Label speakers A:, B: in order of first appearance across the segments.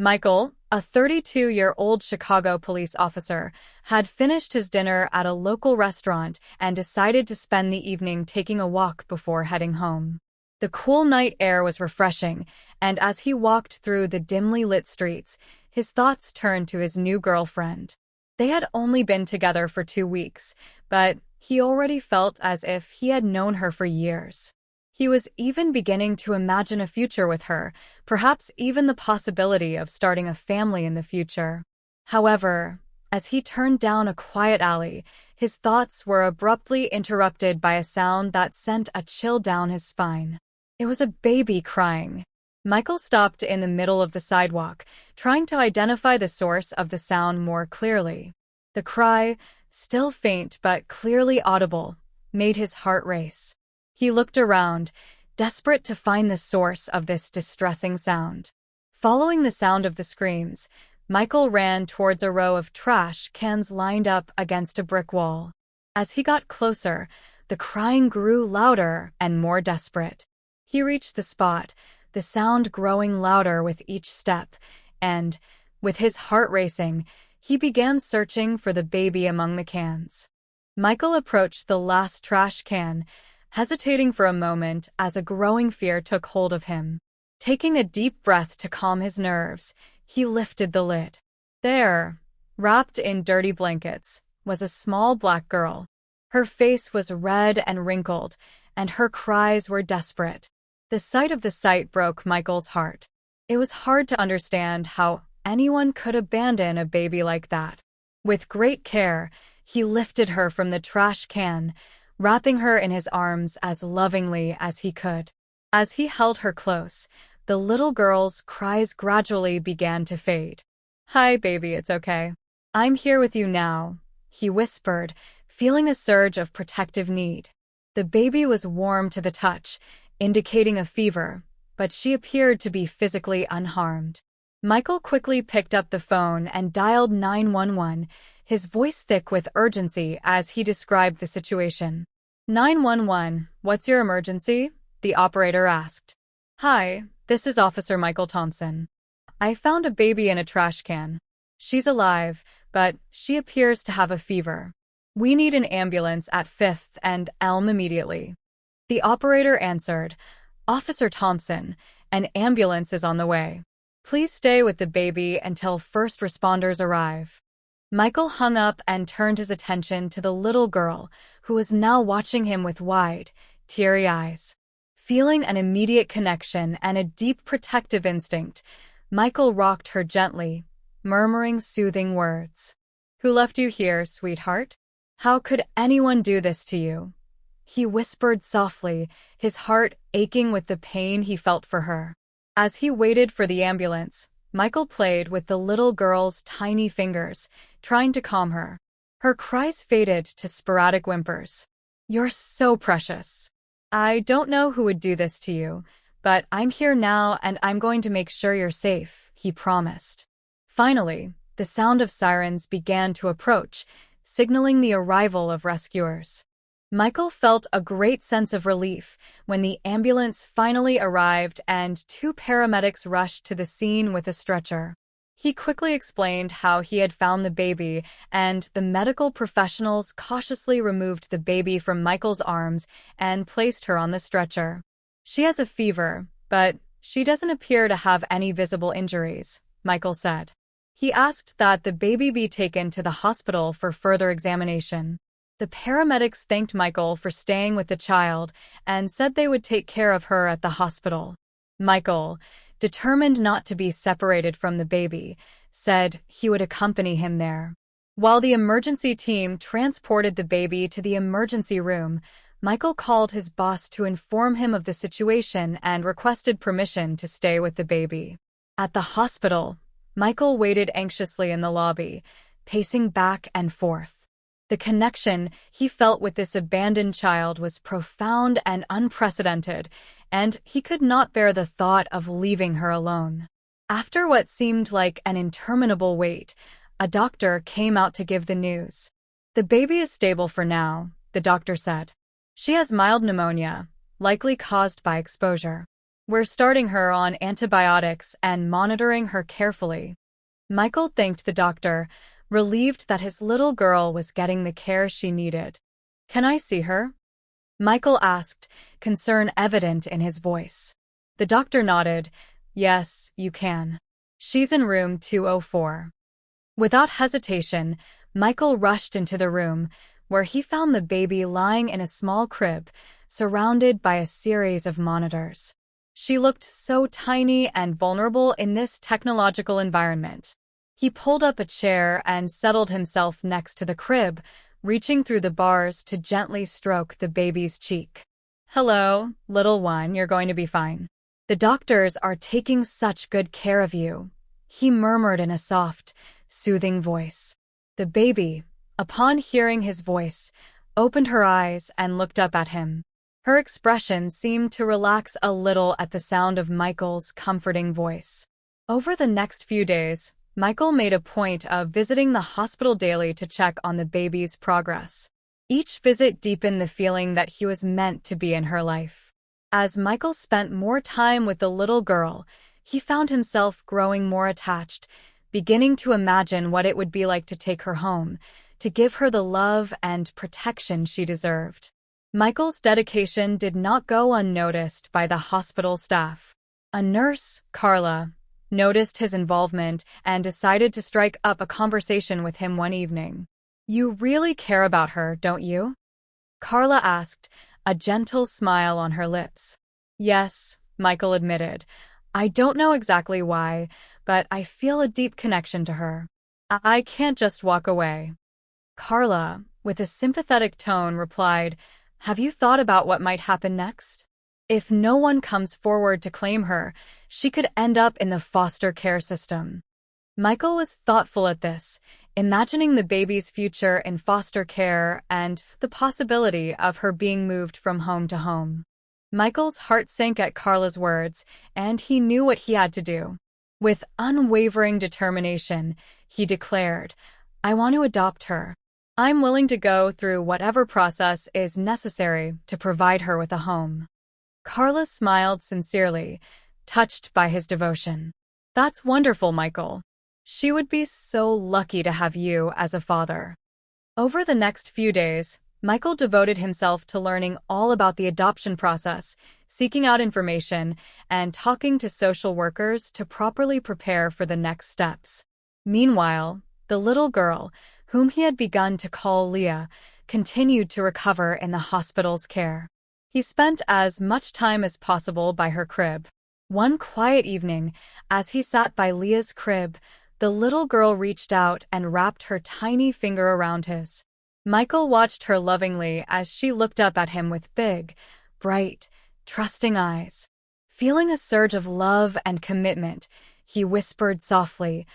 A: Michael, a 32-year-old Chicago police officer, had finished his dinner at a local restaurant and decided to spend the evening taking a walk before heading home. The cool night air was refreshing, and as he walked through the dimly lit streets, his thoughts turned to his new girlfriend. They had only been together for 2 weeks, but he already felt as if he had known her for years. He was even beginning to imagine a future with her, perhaps even the possibility of starting a family in the future. However, as he turned down a quiet alley, his thoughts were abruptly interrupted by a sound that sent a chill down his spine. It was a baby crying. Michael stopped in the middle of the sidewalk, trying to identify the source of the sound more clearly. The cry, still faint but clearly audible, made his heart race. He looked around, desperate to find the source of this distressing sound. Following the sound of the screams, Michael ran towards a row of trash cans lined up against a brick wall. As he got closer, the crying grew louder and more desperate. He reached the spot, the sound growing louder with each step, and, with his heart racing, he began searching for the baby among the cans. Michael approached the last trash can, hesitating for a moment as a growing fear took hold of him. Taking a deep breath to calm his nerves, he lifted the lid. There, wrapped in dirty blankets, was a small black girl. Her face was red and wrinkled, and her cries were desperate. The sight of the sight broke Michael's heart. It was hard to understand how anyone could abandon a baby like that. With great care, he lifted her from the trash can, wrapping her in his arms as lovingly as he could. As he held her close, the little girl's cries gradually began to fade. "Hi, baby, it's okay. I'm here with you now," he whispered, feeling a surge of protective need. The baby was warm to the touch, indicating a fever, but she appeared to be physically unharmed. Michael quickly picked up the phone and dialed 911, his voice thick with urgency as he described the situation. 911, what's your emergency? The operator asked. Hi, this is Officer Michael Thompson. I found a baby in a trash can. She's alive, but she appears to have a fever. We need an ambulance at 5th and Elm immediately. The operator answered, Officer Thompson, an ambulance is on the way. Please stay with the baby until first responders arrive. Michael hung up and turned his attention to the little girl, who was now watching him with wide, teary eyes. Feeling an immediate connection and a deep protective instinct, Michael rocked her gently, murmuring soothing words. Who left you here, sweetheart? How could anyone do this to you? He whispered softly, his heart aching with the pain he felt for her. As he waited for the ambulance, Michael played with the little girl's tiny fingers, trying to calm her. Her cries faded to sporadic whimpers. You're so precious. I don't know who would do this to you, but I'm here now and I'm going to make sure you're safe, he promised. Finally, the sound of sirens began to approach, signaling the arrival of rescuers. Michael felt a great sense of relief when the ambulance finally arrived and 2 paramedics rushed to the scene with a stretcher. He quickly explained how he had found the baby, and the medical professionals cautiously removed the baby from Michael's arms and placed her on the stretcher. She has a fever, but she doesn't appear to have any visible injuries, Michael said. He asked that the baby be taken to the hospital for further examination. The paramedics thanked Michael for staying with the child and said they would take care of her at the hospital. Michael, determined not to be separated from the baby, said he would accompany him there. While the emergency team transported the baby to the emergency room, Michael called his boss to inform him of the situation and requested permission to stay with the baby. At the hospital, Michael waited anxiously in the lobby, pacing back and forth. The connection he felt with this abandoned child was profound and unprecedented, and he could not bear the thought of leaving her alone. After what seemed like an interminable wait, a doctor came out to give the news. The baby is stable for now, the doctor said. She has mild pneumonia, likely caused by exposure. We're starting her on antibiotics and monitoring her carefully. Michael thanked the doctor, relieved that his little girl was getting the care she needed. Can I see her? Michael asked, concern evident in his voice. The doctor nodded. Yes, you can. She's in room 204. Without hesitation, Michael rushed into the room, where he found the baby lying in a small crib, surrounded by a series of monitors. She looked so tiny and vulnerable in this technological environment. He pulled up a chair and settled himself next to the crib, reaching through the bars to gently stroke the baby's cheek. Hello, little one, you're going to be fine. The doctors are taking such good care of you, he murmured in a soft, soothing voice. The baby, upon hearing his voice, opened her eyes and looked up at him. Her expression seemed to relax a little at the sound of Michael's comforting voice. Over the next few days, Michael made a point of visiting the hospital daily to check on the baby's progress. Each visit deepened the feeling that he was meant to be in her life. As Michael spent more time with the little girl, he found himself growing more attached, beginning to imagine what it would be like to take her home, to give her the love and protection she deserved. Michael's dedication did not go unnoticed by the hospital staff. A nurse, Carla, noticed his involvement and decided to strike up a conversation with him one evening. You really care about her, don't you? Carla asked, a gentle smile on her lips. Yes, Michael admitted. I don't know exactly why, but I feel a deep connection to her. I can't just walk away. Carla, with a sympathetic tone, replied, have you thought about what might happen next? If no one comes forward to claim her, she could end up in the foster care system. Michael was thoughtful at this, imagining the baby's future in foster care and the possibility of her being moved from home to home. Michael's heart sank at Carla's words, and he knew what he had to do. With unwavering determination, he declared, I want to adopt her. I'm willing to go through whatever process is necessary to provide her with a home. Carla smiled sincerely, touched by his devotion. That's wonderful, Michael. She would be so lucky to have you as a father. Over the next few days, Michael devoted himself to learning all about the adoption process, seeking out information, and talking to social workers to properly prepare for the next steps. Meanwhile, the little girl, whom he had begun to call Leah, continued to recover in the hospital's care. He spent as much time as possible by her crib. One quiet evening, as he sat by Leah's crib, the little girl reached out and wrapped her tiny finger around his. Michael watched her lovingly as she looked up at him with big, bright, trusting eyes. Feeling a surge of love and commitment, he whispered softly,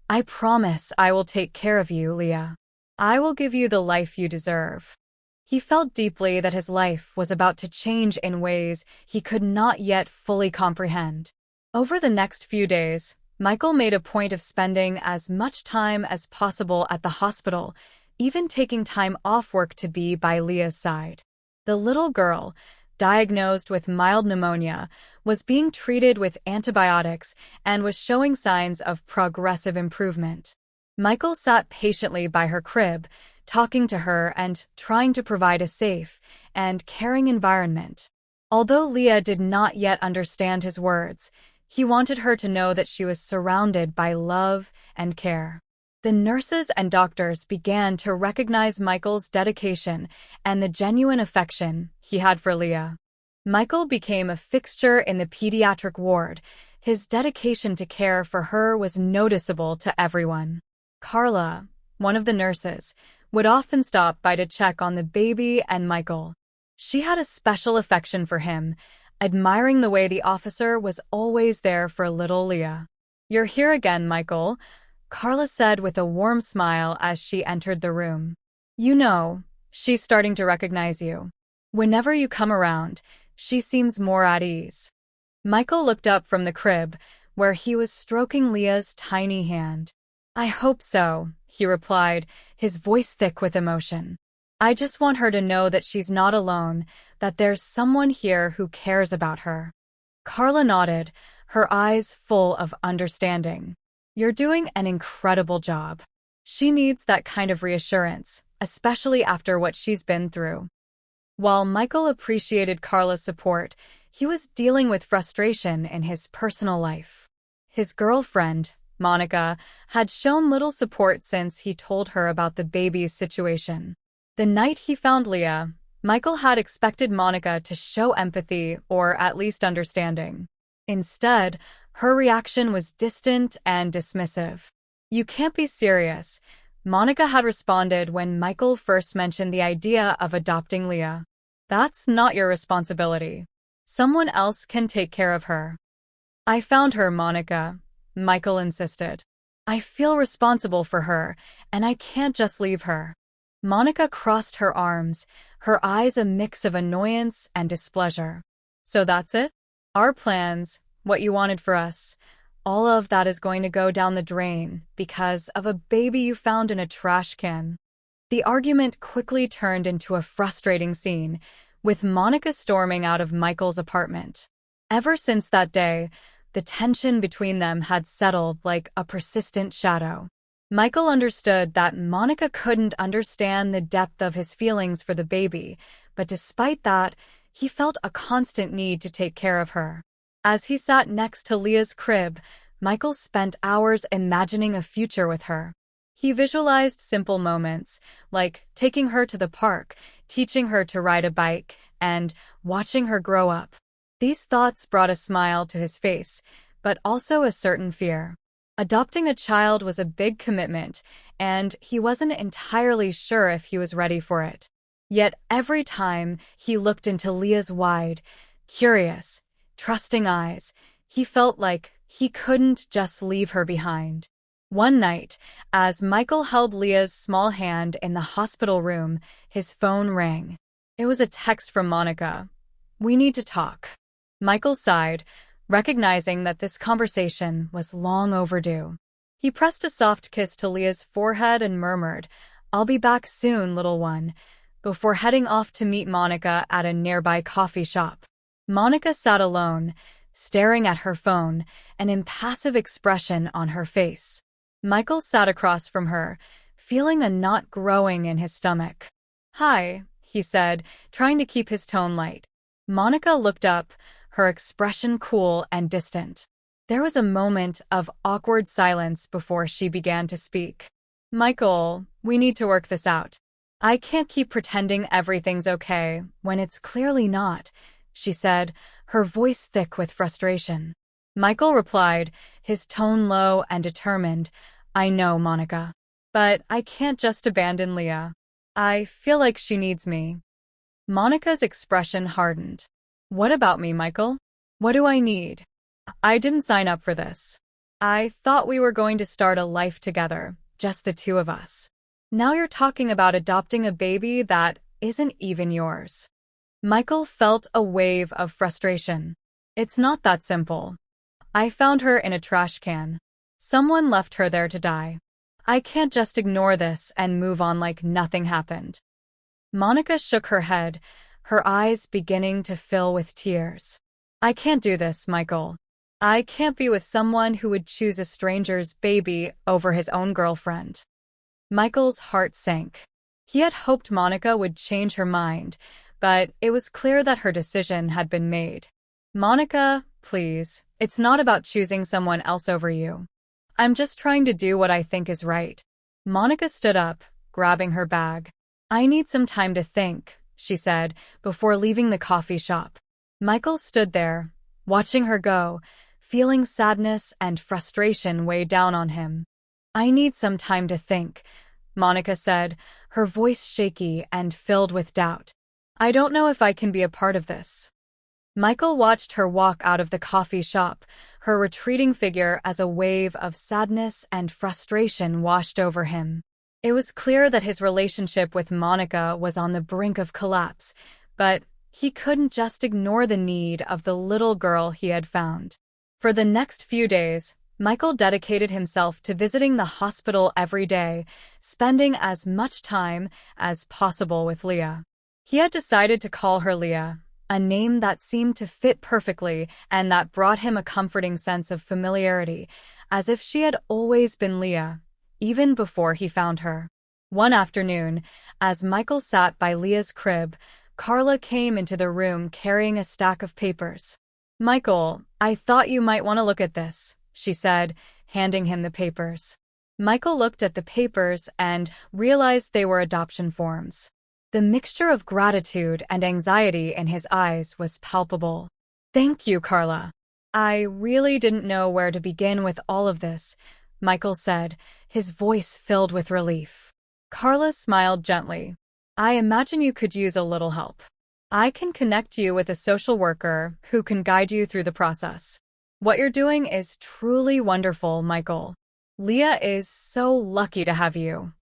A: I promise I will take care of you, Leah. I will give you the life you deserve. He felt deeply that his life was about to change in ways he could not yet fully comprehend. Over the next few days, Michael made a point of spending as much time as possible at the hospital, even taking time off work to be by Leah's side. The little girl, diagnosed with mild pneumonia, was being treated with antibiotics and was showing signs of progressive improvement. Michael sat patiently by her crib, talking to her and trying to provide a safe and caring environment. Although Leah did not yet understand his words, he wanted her to know that she was surrounded by love and care. The nurses and doctors began to recognize Michael's dedication and the genuine affection he had for Leah. Michael became a fixture in the pediatric ward. His dedication to care for her was noticeable to everyone. Carla, one of the nurses, would often stop by to check on the baby and Michael. She had a special affection for him, admiring the way the officer was always there for little Leah. You're here again, Michael, Carla said with a warm smile as she entered the room. You know, she's starting to recognize you. Whenever you come around, she seems more at ease. Michael looked up from the crib, where he was stroking Leah's tiny hand. I hope so, he replied, his voice thick with emotion. I just want her to know that she's not alone, that there's someone here who cares about her. Carla nodded, her eyes full of understanding. You're doing an incredible job. She needs that kind of reassurance, especially after what she's been through. While Michael appreciated Carla's support, he was dealing with frustration in his personal life. His girlfriend, Monica, had shown little support since he told her about the baby's situation. The night he found Leah, Michael had expected Monica to show empathy or at least understanding. Instead, her reaction was distant and dismissive. You can't be serious, Monica had responded when Michael first mentioned the idea of adopting Leah. That's not your responsibility. Someone else can take care of her. I found her, Monica, Michael insisted. I feel responsible for her, and I can't just leave her. Monica crossed her arms, her eyes a mix of annoyance and displeasure. So that's it? Our plans, what you wanted for us, all of that is going to go down the drain because of a baby you found in a trash can. The argument quickly turned into a frustrating scene, with Monica storming out of Michael's apartment. Ever since that day, the tension between them had settled like a persistent shadow. Michael understood that Monica couldn't understand the depth of his feelings for the baby, but despite that, he felt a constant need to take care of her. As he sat next to Leah's crib, Michael spent hours imagining a future with her. He visualized simple moments, like taking her to the park, teaching her to ride a bike, and watching her grow up. These thoughts brought a smile to his face, but also a certain fear. Adopting a child was a big commitment, and he wasn't entirely sure if he was ready for it. Yet every time he looked into Leah's wide, curious, trusting eyes, he felt like he couldn't just leave her behind. One night, as Michael held Leah's small hand in the hospital room, his phone rang. It was a text from Monica. "We need to talk." Michael sighed, recognizing that this conversation was long overdue. He pressed a soft kiss to Leah's forehead and murmured, "I'll be back soon, little one," before heading off to meet Monica at a nearby coffee shop. Monica sat alone, staring at her phone, an impassive expression on her face. Michael sat across from her, feeling a knot growing in his stomach. "Hi," he said, trying to keep his tone light. Monica looked up, her expression cool and distant. There was a moment of awkward silence before she began to speak. "Michael, we need to work this out. I can't keep pretending everything's okay when it's clearly not," she said, her voice thick with frustration. Michael replied, his tone low and determined, "I know, Monica. But I can't just abandon Leah. I feel like she needs me." Monica's expression hardened. "What about me, Michael? What do I need? I didn't sign up for this. I thought we were going to start a life together, just the two of us. Now you're talking about adopting a baby that isn't even yours." Michael felt a wave of frustration. "It's not that simple. I found her in a trash can. Someone left her there to die. I can't just ignore this and move on like nothing happened." Monica shook her head, her eyes beginning to fill with tears. "I can't do this, Michael. I can't be with someone who would choose a stranger's baby over his own girlfriend." Michael's heart sank. He had hoped Monica would change her mind, but it was clear that her decision had been made. "Monica, please, it's not about choosing someone else over you. I'm just trying to do what I think is right." Monica stood up, grabbing her bag. "I need some time to think," she said, before leaving the coffee shop. Michael stood there, watching her go, feeling sadness and frustration weigh down on him. "I need some time to think," Monica said, her voice shaky and filled with doubt. "I don't know if I can be a part of this." Michael watched her walk out of the coffee shop, her retreating figure as a wave of sadness and frustration washed over him. It was clear that his relationship with Monica was on the brink of collapse, but he couldn't just ignore the need of the little girl he had found. For the next few days, Michael dedicated himself to visiting the hospital every day, spending as much time as possible with Leah. He had decided to call her Leah, a name that seemed to fit perfectly and that brought him a comforting sense of familiarity, as if she had always been Leah, even before he found her. One afternoon, as Michael sat by Leah's crib, Carla came into the room carrying a stack of papers. "Michael, I thought you might want to look at this," she said, handing him the papers. Michael looked at the papers and realized they were adoption forms. The mixture of gratitude and anxiety in his eyes was palpable. "Thank you, Carla. I really didn't know where to begin with all of this," Michael said, his voice filled with relief. Carla smiled gently. "I imagine you could use a little help. I can connect you with a social worker who can guide you through the process." "What you're doing is truly wonderful, Michael. Leah is so lucky to have you."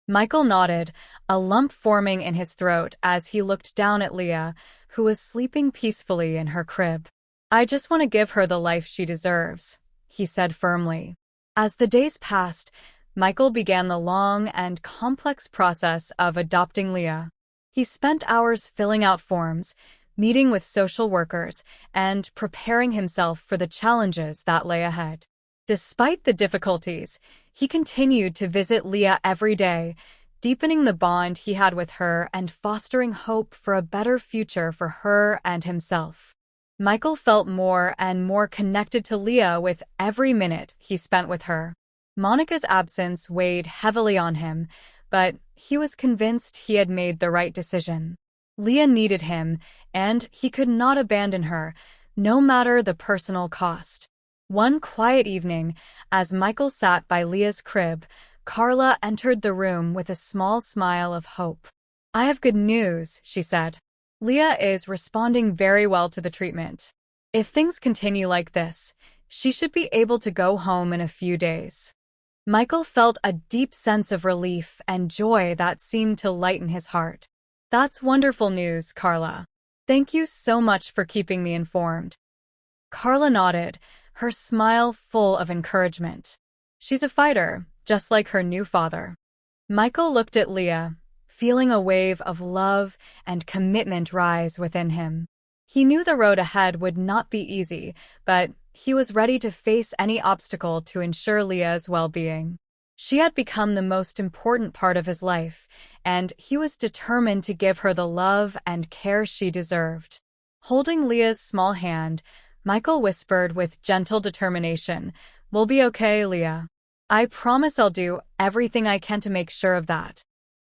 A: Michael nodded, a lump forming in his throat as he looked down at Leah, who was sleeping peacefully in her crib. "I just want to give her the life she deserves," he said firmly. As the days passed, Michael began the long and complex process of adopting Leah. He spent hours filling out forms, meeting with social workers, and preparing himself for the challenges that lay ahead. Despite the difficulties, he continued to visit Leah every day, deepening the bond he had with her and fostering hope for a better future for her and himself. Michael felt more and more connected to Leah with every minute he spent with her. Monica's absence weighed heavily on him, but he was convinced he had made the right decision. Leah needed him, and he could not abandon her, no matter the personal cost. One quiet evening, as Michael sat by Leah's crib, Carla entered the room with a small smile of hope. "I have good news," she said. "Leah is responding very well to the treatment. If things continue like this, she should be able to go home in a few days." Michael felt a deep sense of relief and joy that seemed to lighten his heart. "That's wonderful news, Carla. Thank you so much for keeping me informed." Carla nodded, her smile full of encouragement. "She's a fighter, just like her new father." Michael looked at Leah, feeling a wave of love and commitment rise within him. He knew the road ahead would not be easy, but he was ready to face any obstacle to ensure Leah's well-being. She had become the most important part of his life, and he was determined to give her the love and care she deserved. Holding Leah's small hand, Michael whispered with gentle determination, "We'll be okay, Leah. I promise I'll do everything I can to make sure of that."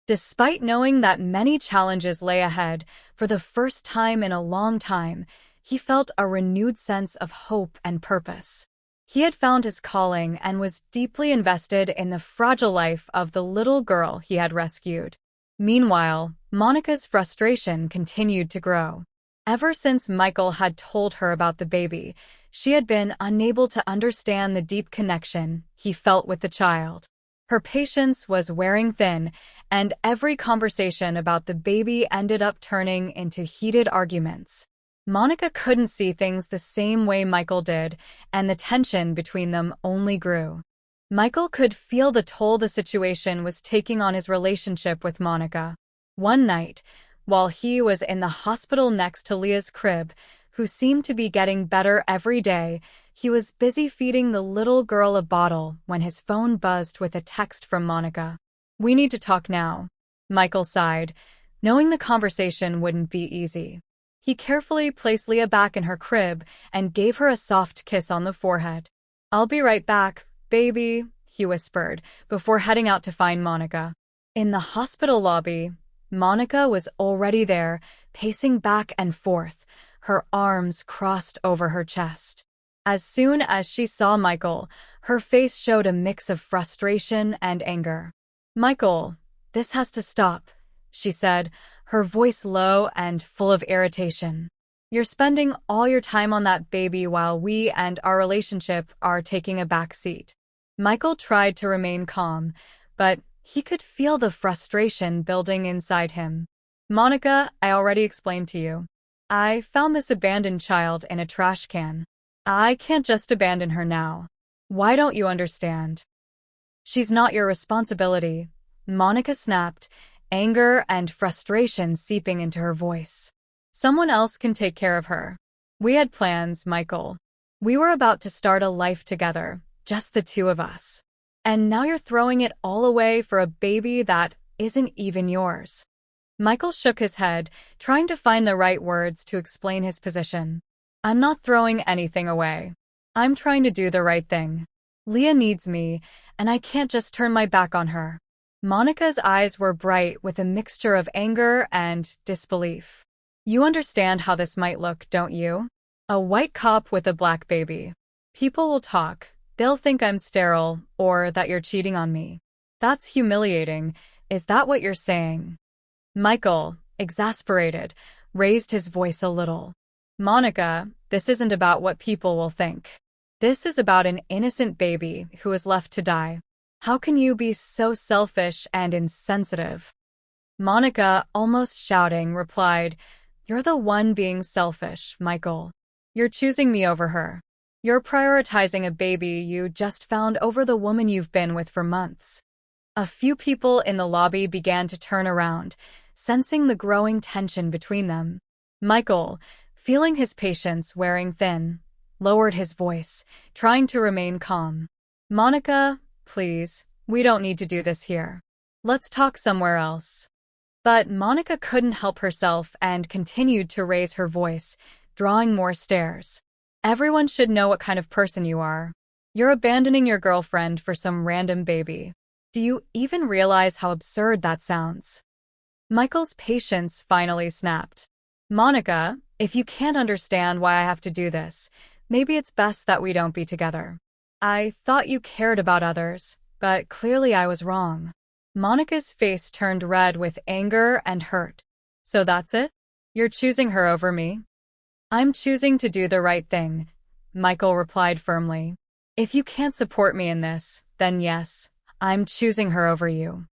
A: Despite knowing that many challenges lay ahead, for the first time in a long time, he felt a renewed sense of hope and purpose. He had found his calling and was deeply invested in the fragile life of the little girl he had rescued. Meanwhile, Monica's frustration continued to grow. Ever since Michael had told her about the baby, she had been unable to understand the deep connection he felt with the child. Her patience was wearing thin, and every conversation about the baby ended up turning into heated arguments. Monica couldn't see things the same way Michael did, and the tension between them only grew. Michael could feel the toll the situation was taking on his relationship with Monica. One night, while he was in the hospital next to Leah's crib, who seemed to be getting better every day, he was busy feeding the little girl a bottle when his phone buzzed with a text from Monica. "We need to talk now," Michael sighed, knowing the conversation wouldn't be easy. He carefully placed Leah back in her crib and gave her a soft kiss on the forehead. "I'll be right back, baby," he whispered, before heading out to find Monica. In the hospital lobby, Monica was already there, pacing back and forth, her arms crossed over her chest. As soon as she saw Michael, her face showed a mix of frustration and anger. "Michael, this has to stop," she said, her voice low and full of irritation. "You're spending all your time on that baby while we and our relationship are taking a back seat." Michael tried to remain calm, but he could feel the frustration building inside him. "Monica, I already explained to you. I found this abandoned child in a trash can. I can't just abandon her now. Why don't you understand? She's not your responsibility," Monica snapped, anger and frustration seeping into her voice. Someone else can take care of her. We had plans, Michael. We were about to start a life together, just the two of us. And now you're throwing it all away for a baby that isn't even yours. Michael shook his head, trying to find the right words to explain his position. I'm not throwing anything away. I'm trying to do the right thing. Leah needs me, and I can't just turn my back on her. Monica's eyes were bright with a mixture of anger and disbelief. You understand how this might look, don't you? A white cop with a black baby. People will talk. They'll think I'm sterile, or that you're cheating on me. That's humiliating. Is that what you're saying? Michael, exasperated, raised his voice a little. Monica, this isn't about what people will think. This is about an innocent baby who is left to die. How can you be so selfish and insensitive? Monica, almost shouting, replied, You're the one being selfish, Michael. You're choosing me over her. You're prioritizing a baby you just found over the woman you've been with for months. A few people in the lobby began to turn around, sensing the growing tension between them. Michael, feeling his patience wearing thin, lowered his voice, trying to remain calm. Monica, please, we don't need to do this here. Let's talk somewhere else. But Monica couldn't help herself and continued to raise her voice, drawing more stares. Everyone should know what kind of person you are. You're abandoning your girlfriend for some random baby. Do you even realize how absurd that sounds? Michael's patience finally snapped. Monica, if you can't understand why I have to do this, maybe it's best that we don't be together. I thought you cared about others, but clearly I was wrong. Monica's face turned red with anger and hurt. So that's it? You're choosing her over me? I'm choosing to do the right thing, Michael replied firmly. If you can't support me in this, then yes, I'm choosing her over you.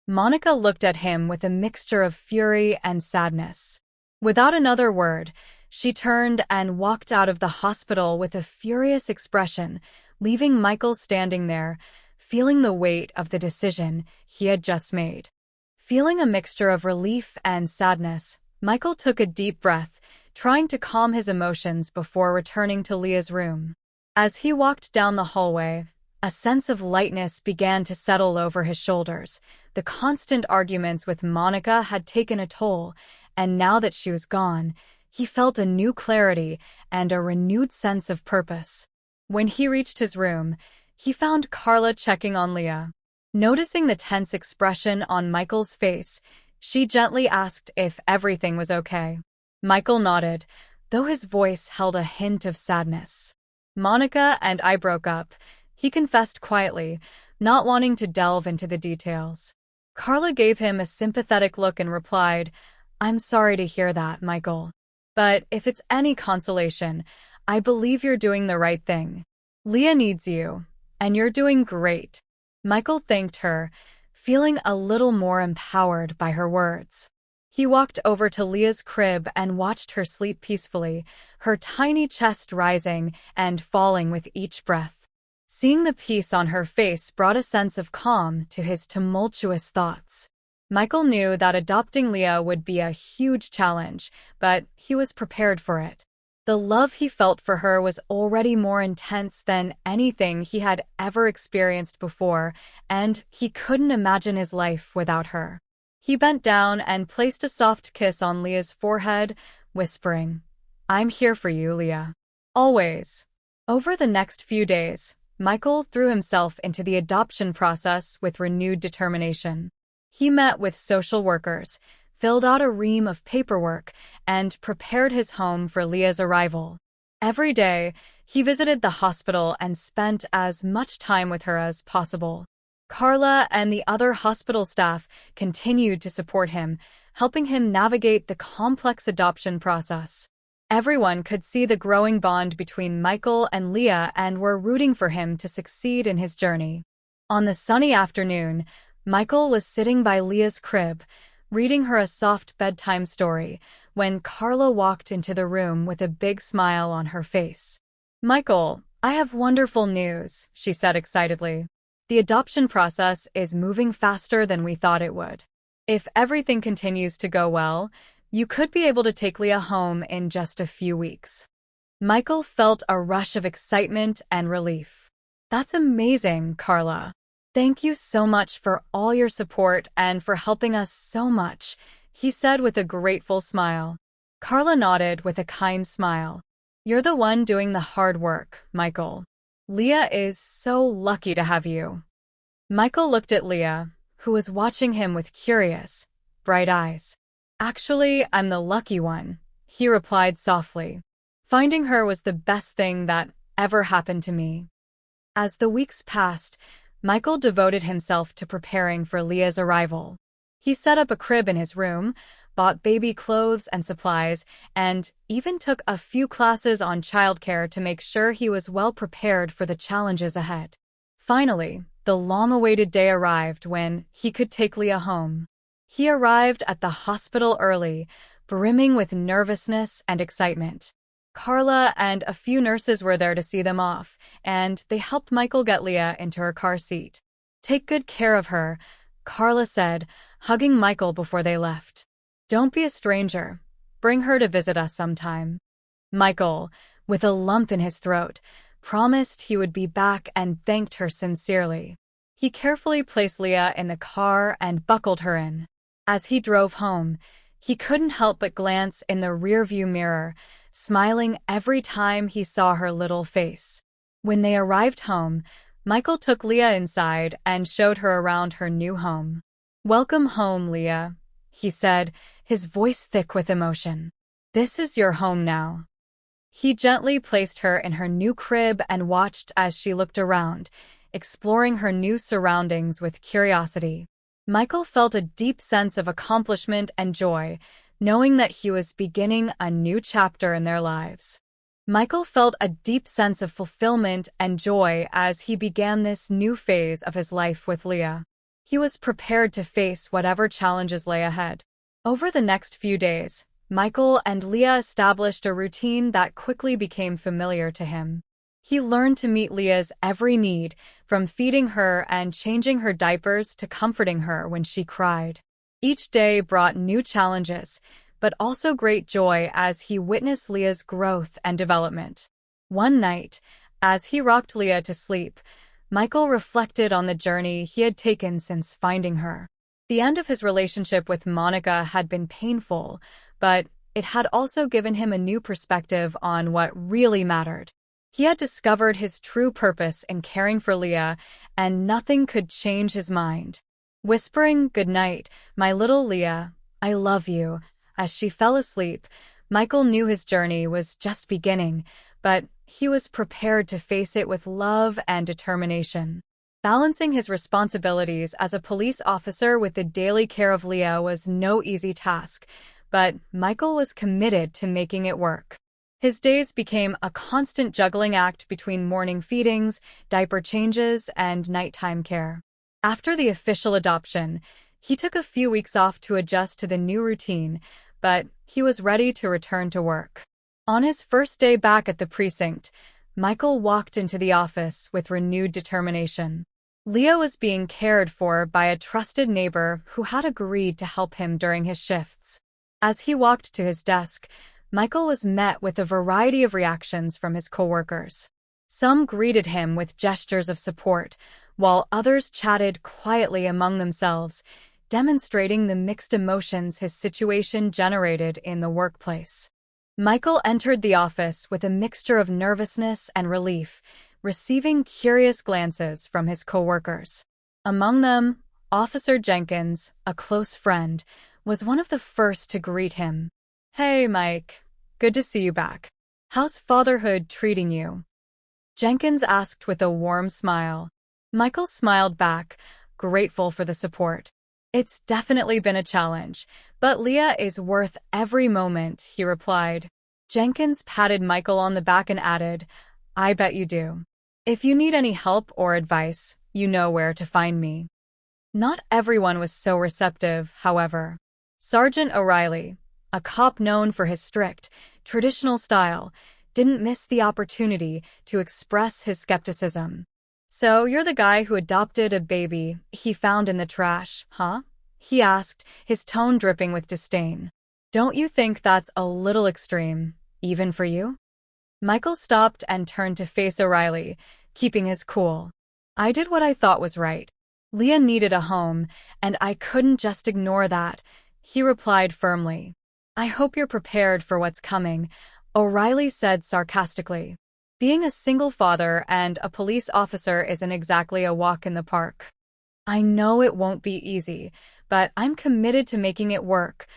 A: Monica looked at him with a mixture of fury and sadness. Without another word, she turned and walked out of the hospital with a furious expression, leaving Michael standing there, feeling the weight of the decision he had just made. Feeling a mixture of relief and sadness, Michael took a deep breath, trying to calm his emotions before returning to Leah's room. As he walked down the hallway, a sense of lightness began to settle over his shoulders. The constant arguments with Monica had taken a toll, and now that she was gone, he felt a new clarity and a renewed sense of purpose. When he reached his room, he found Carla checking on Leah. Noticing the tense expression on Michael's face, she gently asked if everything was okay. Michael nodded, though his voice held a hint of sadness. Monica and I broke up, he confessed quietly, not wanting to delve into the details. Carla gave him a sympathetic look and replied, I'm sorry to hear that, Michael. But if it's any consolation, I believe you're doing the right thing. Leah needs you, and you're doing great. Michael thanked her, feeling a little more empowered by her words. He walked over to Leah's crib and watched her sleep peacefully, her tiny chest rising and falling with each breath. Seeing the peace on her face brought a sense of calm to his tumultuous thoughts. Michael knew that adopting Leah would be a huge challenge, but he was prepared for it. The love he felt for her was already more intense than anything he had ever experienced before, and he couldn't imagine his life without her. He bent down and placed a soft kiss on Leah's forehead, whispering, I'm here for you, Leah. Always. Over the next few days, Michael threw himself into the adoption process with renewed determination. He met with social workers, filled out a ream of paperwork, and prepared his home for Leah's arrival. Every day, he visited the hospital and spent as much time with her as possible. Carla and the other hospital staff continued to support him, helping him navigate the complex adoption process. Everyone could see the growing bond between Michael and Leah and were rooting for him to succeed in his journey. On the sunny afternoon, Michael was sitting by Leah's crib, reading her a soft bedtime story, when Carla walked into the room with a big smile on her face. Michael, I have wonderful news, she said excitedly. The adoption process is moving faster than we thought it would. If everything continues to go well, You could be able to take Leah home in just a few weeks." Michael felt a rush of excitement and relief. "That's amazing, Carla. Thank you so much for all your support and for helping us so much," he said with a grateful smile. Carla nodded with a kind smile. "You're the one doing the hard work, Michael. Leah is so lucky to have you." Michael looked at Leah, who was watching him with curious, bright eyes. "Actually, I'm the lucky one," he replied softly. "Finding her was the best thing that ever happened to me." As the weeks passed, Michael devoted himself to preparing for Leah's arrival. He set up a crib in his room, bought baby clothes and supplies, and even took a few classes on childcare to make sure he was well prepared for the challenges ahead. Finally, the long-awaited day arrived when he could take Leah home. He arrived at the hospital early, brimming with nervousness and excitement. Carla and a few nurses were there to see them off, and they helped Michael get Leah into her car seat. "Take good care of her," Carla said, hugging Michael before they left. "Don't be a stranger. Bring her to visit us sometime." Michael, with a lump in his throat, promised he would be back and thanked her sincerely. He carefully placed Leah in the car and buckled her in. As he drove home, he couldn't help but glance in the rearview mirror, smiling every time he saw her little face. When they arrived home, Michael took Leah inside and showed her around her new home. "Welcome home, Leah," he said, his voice thick with emotion. "This is your home now." He gently placed her in her new crib and watched as she looked around, exploring her new surroundings with curiosity. Michael felt a deep sense of accomplishment and joy, knowing that he was beginning a new chapter in their lives. Michael felt a deep sense of fulfillment and joy as he began this new phase of his life with Leah. He was prepared to face whatever challenges lay ahead. Over the next few days, Michael and Leah established a routine that quickly became familiar to him. He learned to meet Leah's every need, from feeding her and changing her diapers to comforting her when she cried. Each day brought new challenges, but also great joy as he witnessed Leah's growth and development. One night, as he rocked Leah to sleep, Michael reflected on the journey he had taken since finding her. The end of his relationship with Monica had been painful, but it had also given him a new perspective on what really mattered. He had discovered his true purpose in caring for Leah, and nothing could change his mind. Whispering, "Good night, my little Leah, I love you," as she fell asleep, Michael knew his journey was just beginning, but he was prepared to face it with love and determination. Balancing his responsibilities as a police officer with the daily care of Leah was no easy task, but Michael was committed to making it work. His days became a constant juggling act between morning feedings, diaper changes, and nighttime care. After the official adoption, he took a few weeks off to adjust to the new routine, but he was ready to return to work. On his first day back at the precinct, Michael walked into the office with renewed determination. Leah was being cared for by a trusted neighbor who had agreed to help him during his shifts. As he walked to his desk, Michael was met with a variety of reactions from his coworkers. Some greeted him with gestures of support, while others chatted quietly among themselves, demonstrating the mixed emotions his situation generated in the workplace. Michael entered the office with a mixture of nervousness and relief, receiving curious glances from his coworkers. Among them, Officer Jenkins, a close friend, was one of the first to greet him. "Hey, Mike. Good to see you back. How's fatherhood treating you?" Jenkins asked with a warm smile. Michael smiled back, grateful for the support. "It's definitely been a challenge, but Leah is worth every moment," he replied. Jenkins patted Michael on the back and added, "I bet you do. If you need any help or advice, you know where to find me." Not everyone was so receptive, however. Sergeant O'Reilly, a cop known for his strict, traditional style, didn't miss the opportunity to express his skepticism. "So you're the guy who adopted a baby he found in the trash, huh?" he asked, his tone dripping with disdain. Don't you think that's a little extreme, even for you? Michael stopped and turned to face O'Reilly, keeping his cool. I did what I thought was right. Leah needed a home, and I couldn't just ignore that, he replied firmly. I hope you're prepared for what's coming, O'Reilly said sarcastically. Being a single father and a police officer isn't exactly a walk in the park. I know it won't be easy, but I'm committed to making it work,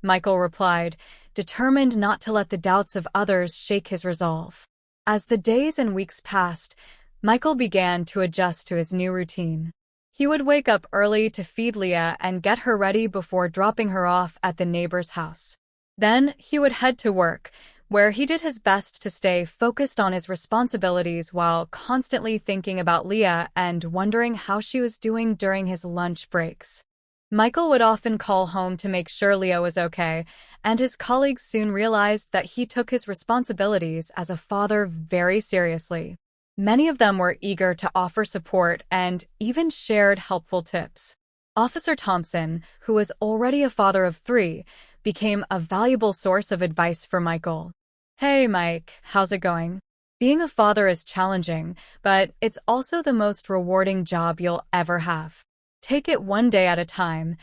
A: Michael replied, determined not to let the doubts of others shake his resolve. As the days and weeks passed, Michael began to adjust to his new routine. He would wake up early to feed Leah and get her ready before dropping her off at the neighbor's house. Then he would head to work, where he did his best to stay focused on his responsibilities while constantly thinking about Leah and wondering how she was doing during his lunch breaks. Michael would often call home to make sure Leah was okay, and his colleagues soon realized that he took his responsibilities as a father very seriously. Many of them were eager to offer support and even shared helpful tips. Officer Thompson, who was already a father of 3, became a valuable source of advice for Michael. Hey Mike, how's it going? Being a father is challenging, but it's also the most rewarding job you'll ever have. Take it one day at a time,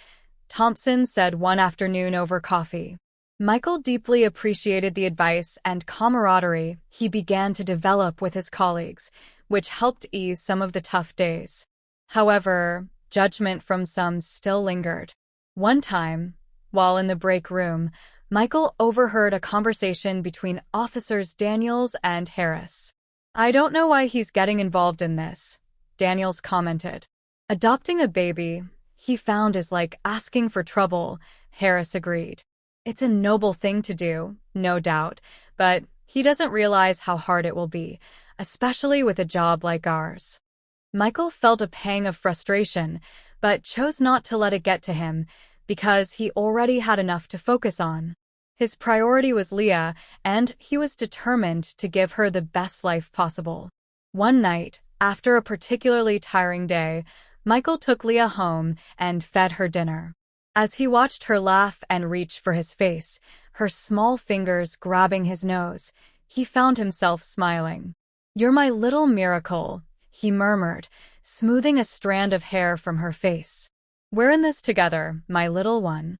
A: Thompson said one afternoon over coffee. Michael deeply appreciated the advice and camaraderie he began to develop with his colleagues, which helped ease some of the tough days. However, judgment from some still lingered. One time, while in the break room, Michael overheard a conversation between Officers Daniels and Harris. I don't know why he's getting involved in this, Daniels commented. Adopting a baby, he found, is like asking for trouble, Harris agreed. It's a noble thing to do, no doubt, but he doesn't realize how hard it will be, especially with a job like ours. Michael felt a pang of frustration, but chose not to let it get to him because he already had enough to focus on. His priority was Leah, and he was determined to give her the best life possible. One night, after a particularly tiring day, Michael took Leah home and fed her dinner. As he watched her laugh and reach for his face, her small fingers grabbing his nose, he found himself smiling. You're my little miracle, he murmured, smoothing a strand of hair from her face. We're in this together, my little one.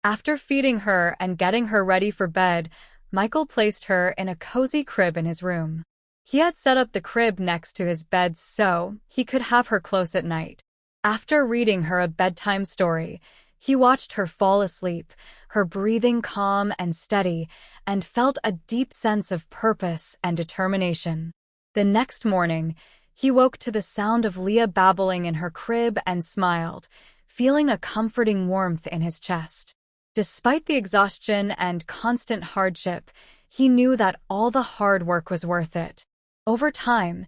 A: After feeding her and getting her ready for bed, Michael placed her in a cozy crib in his room. He had set up the crib next to his bed so he could have her close at night. After reading her a bedtime story, he watched her fall asleep, her breathing calm and steady, and felt a deep sense of purpose and determination. The next morning, he woke to the sound of Leah babbling in her crib and smiled, feeling a comforting warmth in his chest. Despite the exhaustion and constant hardship, he knew that all the hard work was worth it. Over time,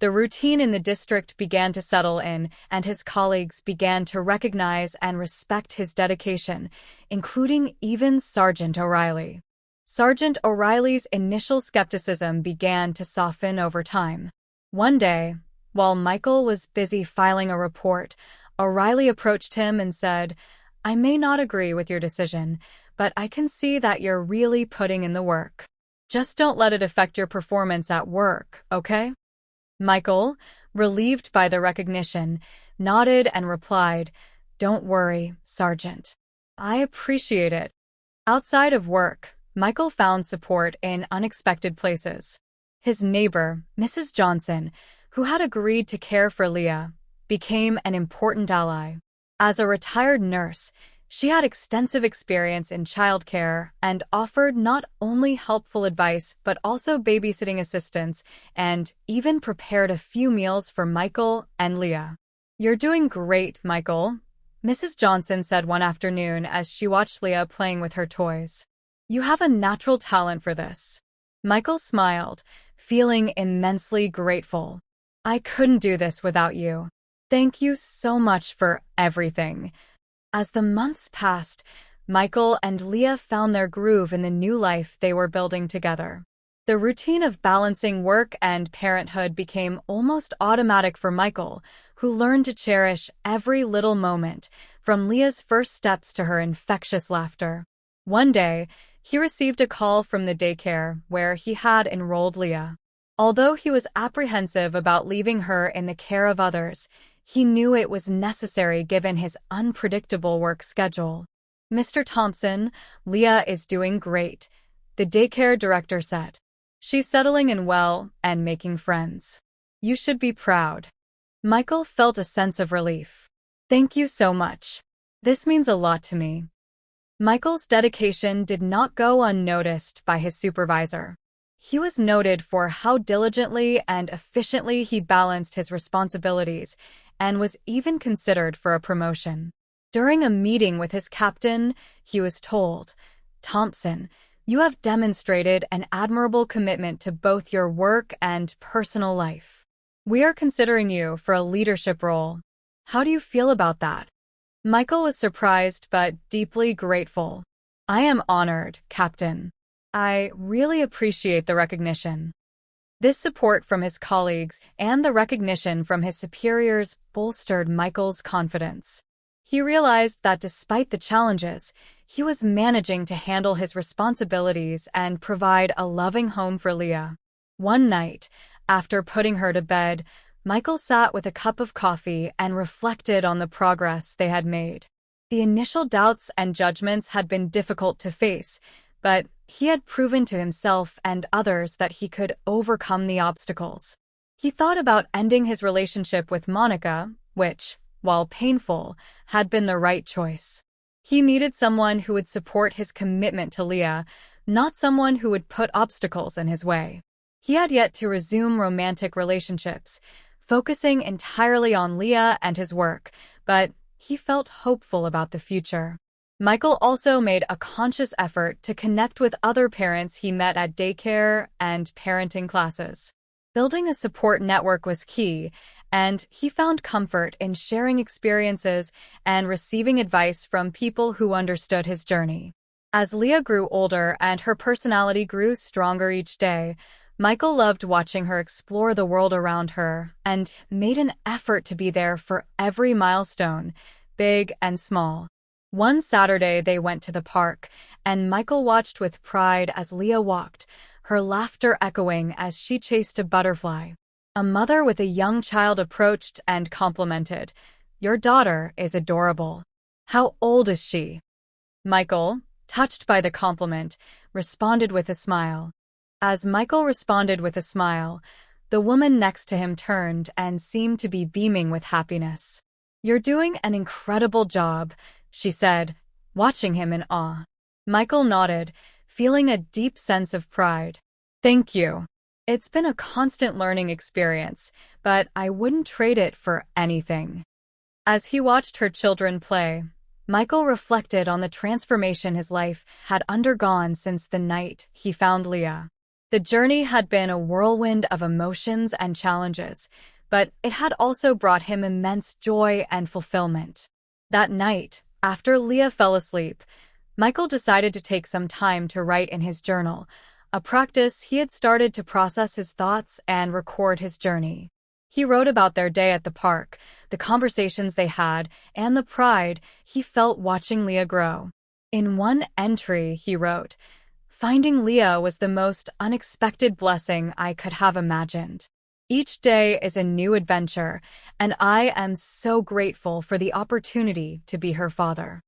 A: the routine in the district began to settle in, and his colleagues began to recognize and respect his dedication, including even Sergeant O'Reilly. Sergeant O'Reilly's initial skepticism began to soften over time. One day, while Michael was busy filing a report, O'Reilly approached him and said, I may not agree with your decision, but I can see that you're really putting in the work. Just don't let it affect your performance at work, okay? Michael, relieved by the recognition, nodded and replied, Don't worry, Sergeant. I appreciate it. Outside of work, Michael found support in unexpected places. His neighbor, Mrs. Johnson, who had agreed to care for Leah, became an important ally. As a retired nurse, she had extensive experience in childcare and offered not only helpful advice but also babysitting assistance and even prepared a few meals for Michael and Leah. You're doing great, Michael, Mrs. Johnson said one afternoon as she watched Leah playing with her toys. You have a natural talent for this. Michael smiled, feeling immensely grateful. I couldn't do this without you. Thank you so much for everything. As the months passed, Michael and Leah found their groove in the new life they were building together. The routine of balancing work and parenthood became almost automatic for Michael, who learned to cherish every little moment, from Leah's first steps to her infectious laughter. One day, he received a call from the daycare where he had enrolled Leah. Although he was apprehensive about leaving her in the care of others, he knew it was necessary given his unpredictable work schedule. "Mr. Thompson, Leah is doing great," the daycare director said. "She's settling in well and making friends. You should be proud." Michael felt a sense of relief. "Thank you so much. This means a lot to me." Michael's dedication did not go unnoticed by his supervisor. He was noted for how diligently and efficiently he balanced his responsibilities and was even considered for a promotion. During a meeting with his captain, he was told, "Thompson, you have demonstrated an admirable commitment to both your work and personal life. We are considering you for a leadership role. How do you feel about that?" Michael was surprised but deeply grateful. "I am honored, Captain. I really appreciate the recognition." This support from his colleagues and the recognition from his superiors bolstered Michael's confidence. He realized that despite the challenges, he was managing to handle his responsibilities and provide a loving home for Leah. One night, after putting her to bed, Michael sat with a cup of coffee and reflected on the progress they had made. The initial doubts and judgments had been difficult to face, but he had proven to himself and others that he could overcome the obstacles. He thought about ending his relationship with Monica, which, while painful, had been the right choice. He needed someone who would support his commitment to Leah, not someone who would put obstacles in his way. He had yet to resume romantic relationships, focusing entirely on Leah and his work, but he felt hopeful about the future. Michael also made a conscious effort to connect with other parents he met at daycare and parenting classes. Building a support network was key, and he found comfort in sharing experiences and receiving advice from people who understood his journey. As Leah grew older and her personality grew stronger each day, Michael loved watching her explore the world around her and made an effort to be there for every milestone, big and small. One Saturday they went to the park, and Michael watched with pride as Leah walked, her laughter echoing as she chased a butterfly. A mother with a young child approached and complimented, "Your daughter is adorable. How old is she?" Michael, touched by the compliment, responded with a smile. As Michael responded with a smile, the woman next to him turned and seemed to be beaming with happiness. "You're doing an incredible job," she said, watching him in awe. Michael nodded, feeling a deep sense of pride. "Thank you. It's been a constant learning experience, but I wouldn't trade it for anything." As he watched her children play, Michael reflected on the transformation his life had undergone since the night he found Leah. The journey had been a whirlwind of emotions and challenges, but it had also brought him immense joy and fulfillment. That night, after Leah fell asleep, Michael decided to take some time to write in his journal, a practice he had started to process his thoughts and record his journey. He wrote about their day at the park, the conversations they had, and the pride he felt watching Leah grow. In one entry, he wrote, "Finding Leah was the most unexpected blessing I could have imagined. Each day is a new adventure, and I am so grateful for the opportunity to be her father.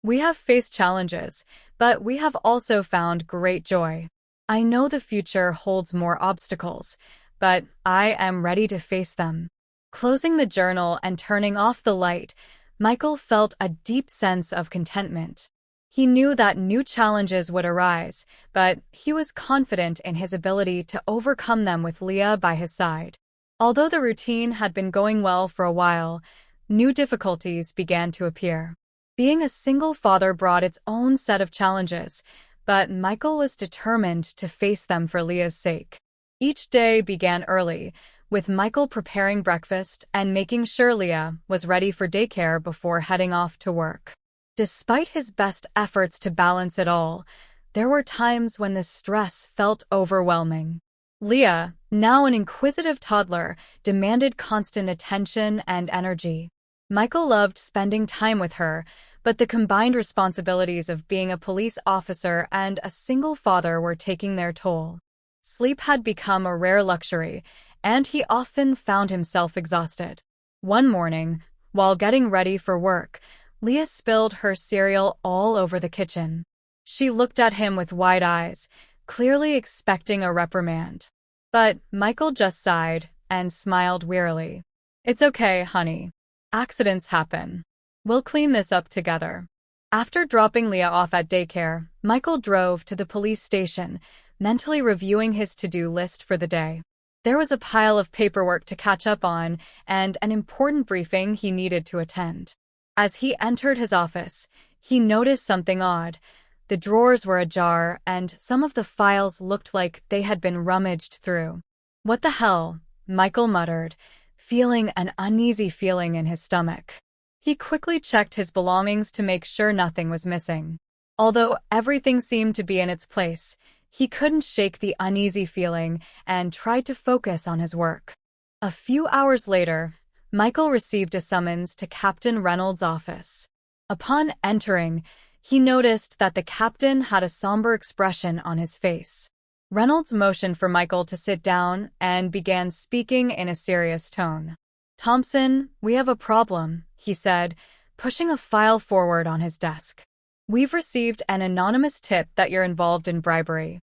A: We have faced challenges, but we have also found great joy. I know the future holds more obstacles, but I am ready to face them." Closing the journal and turning off the light, Michael felt a deep sense of contentment. He knew that new challenges would arise, but he was confident in his ability to overcome them with Leah by his side. Although the routine had been going well for a while, new difficulties began to appear. Being a single father brought its own set of challenges, but Michael was determined to face them for Leah's sake. Each day began early, with Michael preparing breakfast and making sure Leah was ready for daycare before heading off to work. Despite his best efforts to balance it all, there were times when the stress felt overwhelming. Leah, now an inquisitive toddler, demanded constant attention and energy. Michael loved spending time with her, but the combined responsibilities of being a police officer and a single father were taking their toll. Sleep had become a rare luxury, and he often found himself exhausted. One morning, while getting ready for work, Leah spilled her cereal all over the kitchen. She looked at him with wide eyes, clearly expecting a reprimand. But Michael just sighed and smiled wearily. "It's okay, honey. Accidents happen. We'll clean this up together." After dropping Leah off at daycare, Michael drove to the police station, mentally reviewing his to-do list for the day. There was a pile of paperwork to catch up on and an important briefing he needed to attend. As he entered his office, he noticed something odd. The drawers were ajar, and some of the files looked like they had been rummaged through. "What the hell?" Michael muttered, feeling an uneasy feeling in his stomach. He quickly checked his belongings to make sure nothing was missing. Although everything seemed to be in its place, he couldn't shake the uneasy feeling and tried to focus on his work. A few hours later, Michael received a summons to Captain Reynolds' office. Upon entering, he noticed that the captain had a somber expression on his face. Reynolds motioned for Michael to sit down and began speaking in a serious tone. "Thompson, we have a problem," he said, pushing a file forward on his desk. "We've received an anonymous tip that you're involved in bribery."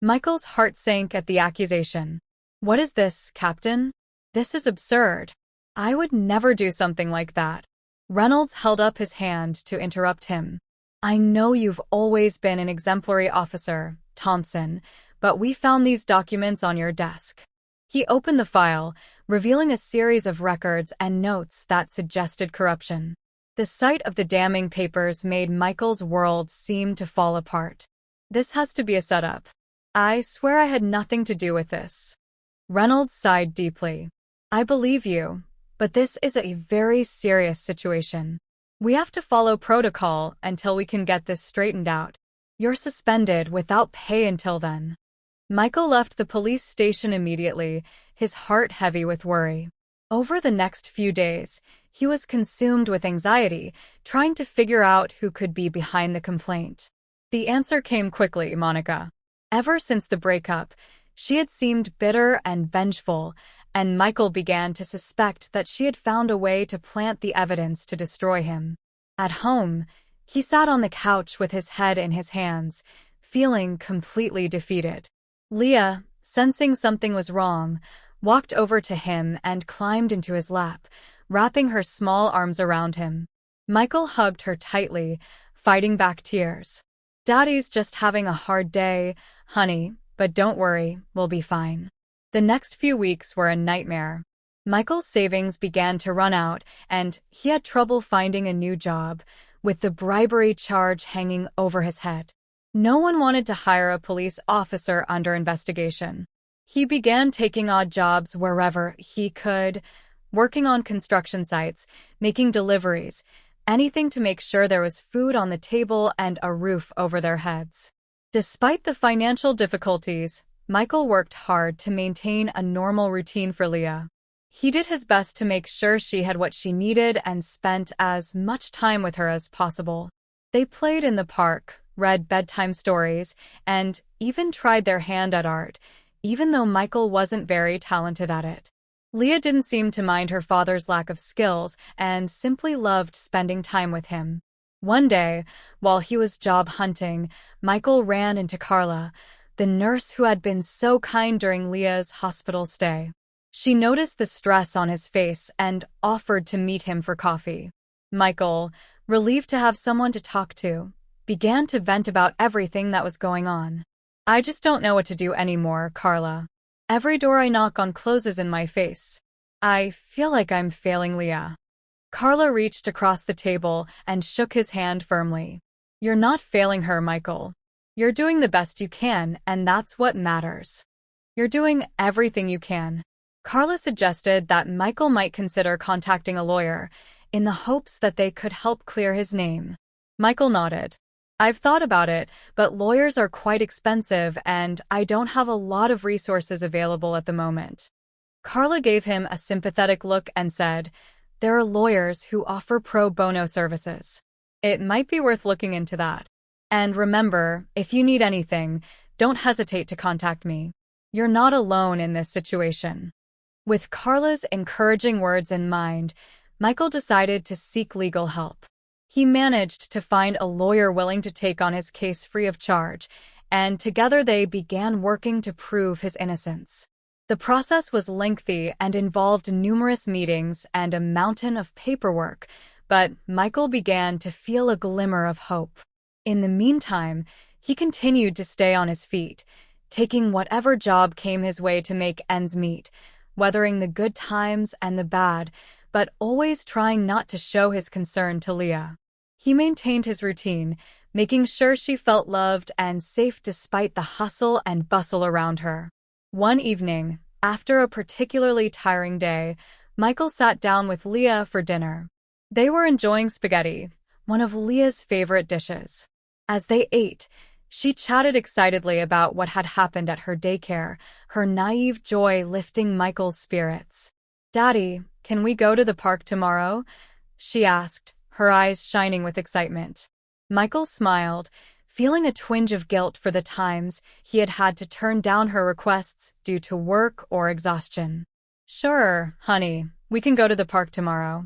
A: Michael's heart sank at the accusation. "What is this, Captain? This is absurd. I would never do something like that." Reynolds held up his hand to interrupt him. "I know you've always been an exemplary officer, Thompson, but we found these documents on your desk." He opened the file, revealing a series of records and notes that suggested corruption. The sight of the damning papers made Michael's world seem to fall apart. "This has to be a setup. I swear I had nothing to do with this." Reynolds sighed deeply. "I believe you, but this is a very serious situation. We have to follow protocol until we can get this straightened out. You're suspended without pay until then." Michael left the police station immediately, his heart heavy with worry. Over the next few days, he was consumed with anxiety, trying to figure out who could be behind the complaint. The answer came quickly: Monica. Ever since the breakup, she had seemed bitter and vengeful, and Michael began to suspect that she had found a way to plant the evidence to destroy him. At home, he sat on the couch with his head in his hands, feeling completely defeated. Leah, sensing something was wrong, walked over to him and climbed into his lap, wrapping her small arms around him. Michael hugged her tightly, fighting back tears. "Daddy's just having a hard day, honey, but don't worry, we'll be fine." The next few weeks were a nightmare. Michael's savings began to run out, and he had trouble finding a new job, with the bribery charge hanging over his head. No one wanted to hire a police officer under investigation. He began taking odd jobs wherever he could, working on construction sites, making deliveries, anything to make sure there was food on the table and a roof over their heads. Despite the financial difficulties, Michael worked hard to maintain a normal routine for Leah. He did his best to make sure she had what she needed and spent as much time with her as possible. They played in the park, read bedtime stories, and even tried their hand at art, even though Michael wasn't very talented at it. Leah didn't seem to mind her father's lack of skills and simply loved spending time with him. One day, while he was job hunting, Michael ran into Carla, the nurse who had been so kind during Leah's hospital stay. She noticed the stress on his face and offered to meet him for coffee. Michael, relieved to have someone to talk to, began to vent about everything that was going on. "I just don't know what to do anymore, Carla. Every door I knock on closes in my face. I feel like I'm failing Leah." Carla reached across the table and shook his hand firmly. "You're not failing her, Michael. You're doing the best you can, and that's what matters. You're doing everything you can." Carla suggested that Michael might consider contacting a lawyer, in the hopes that they could help clear his name. Michael nodded. "I've thought about it, but lawyers are quite expensive and I don't have a lot of resources available at the moment." Carla gave him a sympathetic look and said, "There are lawyers who offer pro bono services. It might be worth looking into that. And remember, if you need anything, don't hesitate to contact me. You're not alone in this situation. With Carla's encouraging words in mind, Michael decided to seek legal help. He managed to find a lawyer willing to take on his case free of charge, and together they began working to prove his innocence. The process was lengthy and involved numerous meetings and a mountain of paperwork, but Michael began to feel a glimmer of hope. In the meantime, he continued to stay on his feet, taking whatever job came his way to make ends meet, weathering the good times and the bad, but always trying not to show his concern to Leah. He maintained his routine, making sure she felt loved and safe despite the hustle and bustle around her. One evening, after a particularly tiring day, Michael sat down with Leah for dinner. They were enjoying spaghetti, one of Leah's favorite dishes. As they ate, she chatted excitedly about what had happened at her daycare, her naive joy lifting Michael's spirits. "Daddy, can we go to the park tomorrow?" she asked, her eyes shining with excitement. Michael smiled, feeling a twinge of guilt for the times he had had to turn down her requests due to work or exhaustion. "Sure, honey, we can go to the park tomorrow."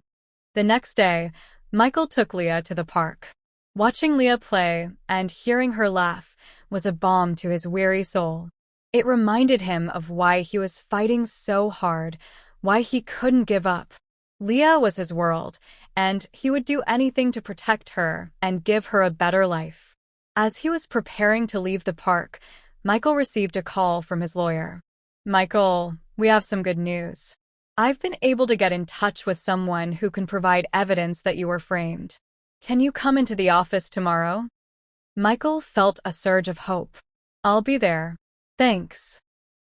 A: The next day, Michael took Leah to the park. Watching Leah play and hearing her laugh was a balm to his weary soul. It reminded him of why he was fighting so hard, why he couldn't give up. Leah was his world, and he would do anything to protect her and give her a better life. As he was preparing to leave the park, Michael received a call from his lawyer. "Michael, we have some good news. I've been able to get in touch with someone who can provide evidence that you were framed. Can you come into the office tomorrow?" Michael felt a surge of hope. "I'll be there. Thanks."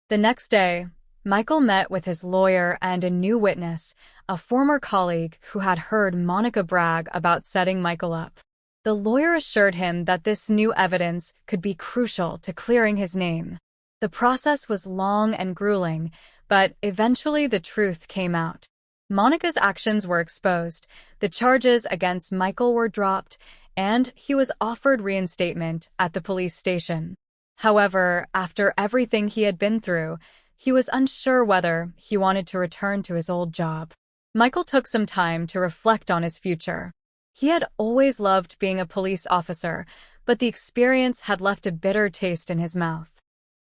A: The next day, Michael met with his lawyer and a new witness, a former colleague who had heard Monica brag about setting Michael up. The lawyer assured him that this new evidence could be crucial to clearing his name. The process was long and grueling, but eventually the truth came out. Monica's actions were exposed, the charges against Michael were dropped, and he was offered reinstatement at the police station. However, after everything he had been through, he was unsure whether he wanted to return to his old job. Michael took some time to reflect on his future. He had always loved being a police officer, but the experience had left a bitter taste in his mouth.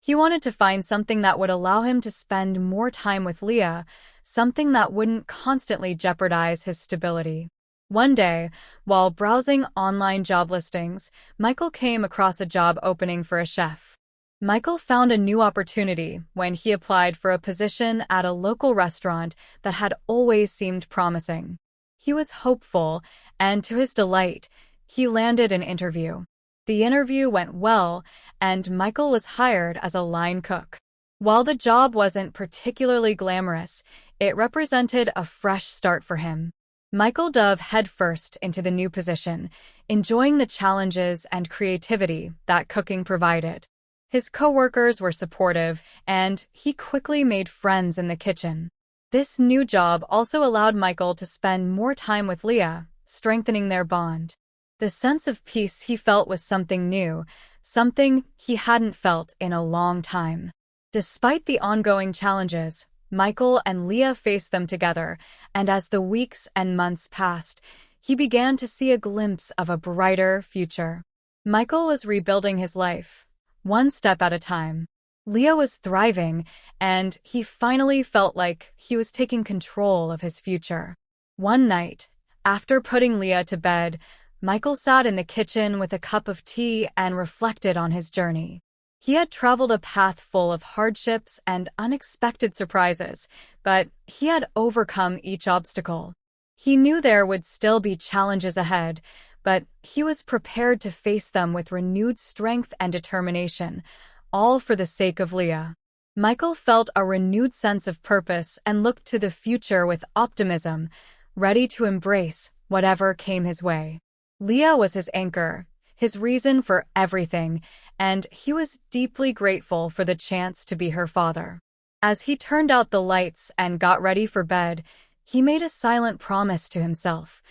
A: He wanted to find something that would allow him to spend more time with Leah, something that wouldn't constantly jeopardize his stability. One day, while browsing online job listings, Michael came across a job opening for a chef. Michael found a new opportunity when he applied for a position at a local restaurant that had always seemed promising. He was hopeful, and to his delight, he landed an interview. The interview went well, and Michael was hired as a line cook. While the job wasn't particularly glamorous, it represented a fresh start for him. Michael dove headfirst into the new position, enjoying the challenges and creativity that cooking provided. His coworkers were supportive, and he quickly made friends in the kitchen. This new job also allowed Michael to spend more time with Leah, strengthening their bond. The sense of peace he felt was something new, something he hadn't felt in a long time. Despite the ongoing challenges, Michael and Leah faced them together, and as the weeks and months passed, he began to see a glimpse of a brighter future. Michael was rebuilding his life, one step at a time. Leah was thriving, and he finally felt like he was taking control of his future. One night, after putting Leah to bed, Michael sat in the kitchen with a cup of tea and reflected on his journey. He had traveled a path full of hardships and unexpected surprises, but he had overcome each obstacle. He knew there would still be challenges ahead, but he was prepared to face them with renewed strength and determination, all for the sake of Leah. Michael felt a renewed sense of purpose and looked to the future with optimism, ready to embrace whatever came his way. Leah was his anchor, his reason for everything, and he was deeply grateful for the chance to be her father. As he turned out the lights and got ready for bed, he made a silent promise to himself.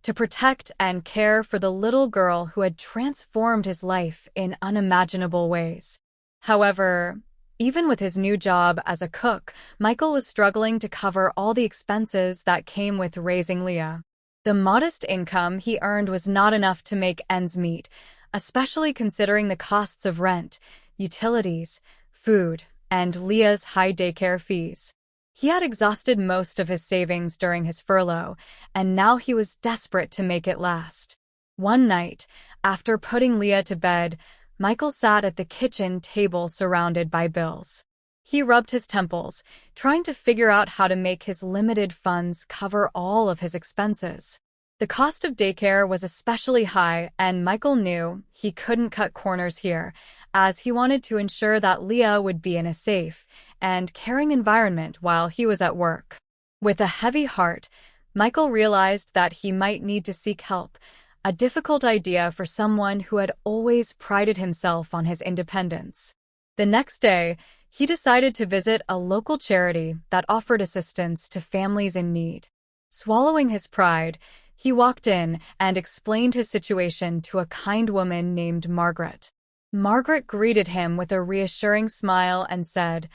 A: to protect and care for the little girl who had transformed his life in unimaginable ways. However, even with his new job as a cook, Michael was struggling to cover all the expenses that came with raising Leah. The modest income he earned was not enough to make ends meet, especially considering the costs of rent, utilities, food, and Leah's high daycare fees. He had exhausted most of his savings during his furlough, and now he was desperate to make it last. One night, after putting Leah to bed, Michael sat at the kitchen table surrounded by bills. He rubbed his temples, trying to figure out how to make his limited funds cover all of his expenses. The cost of daycare was especially high, and Michael knew he couldn't cut corners here, as he wanted to ensure that Leah would be in a safe and caring environment while he was at work. With a heavy heart, Michael realized that he might need to seek help, a difficult idea for someone who had always prided himself on his independence. The next day, he decided to visit a local charity that offered assistance to families in need. Swallowing his pride, he walked in and explained his situation to a kind woman named Margaret. Margaret greeted him with a reassuring smile and said,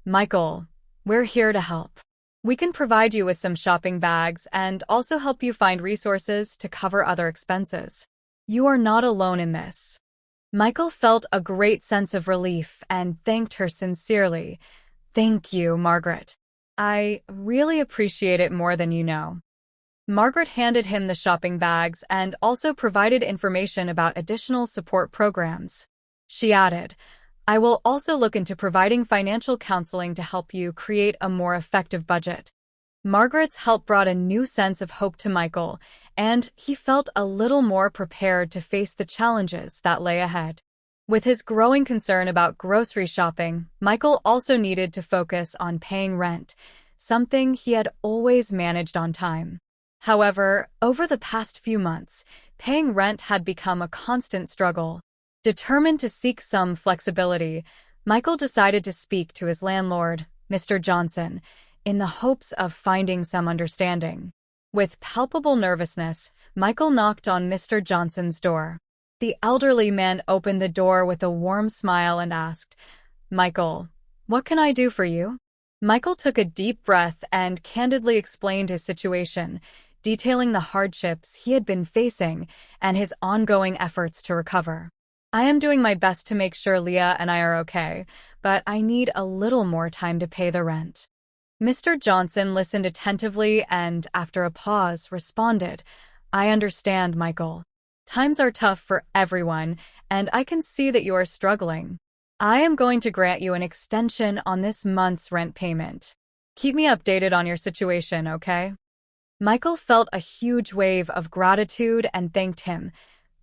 A: "Michael, we're here to help. We can provide you with some shopping bags and also help you find resources to cover other expenses. You are not alone in this." Michael felt a great sense of relief and thanked her sincerely. "Thank you, Margaret. I really appreciate it more than you know." Margaret handed him the shopping bags and also provided information about additional support programs. She added, "I will also look into providing financial counseling to help you create a more effective budget." Margaret's help brought a new sense of hope to Michael, and he felt a little more prepared to face the challenges that lay ahead. With his growing concern about grocery shopping, Michael also needed to focus on paying rent, something he had always managed on time. However, over the past few months, paying rent had become a constant struggle. Determined to seek some flexibility, Michael decided to speak to his landlord, Mr. Johnson, in the hopes of finding some understanding. With palpable nervousness, Michael knocked on Mr. Johnson's door. The elderly man opened the door with a warm smile and asked, "Michael, what can I do for you?" Michael took a deep breath and candidly explained his situation, detailing the hardships he had been facing and his ongoing efforts to recover. "I am doing my best to make sure Leah and I are okay, but I need a little more time to pay the rent." Mr. Johnson listened attentively and, after a pause, responded, "I understand, Michael. Times are tough for everyone, and I can see that you are struggling. I am going to grant you an extension on this month's rent payment. Keep me updated on your situation, okay?" Michael felt a huge wave of gratitude and thanked him.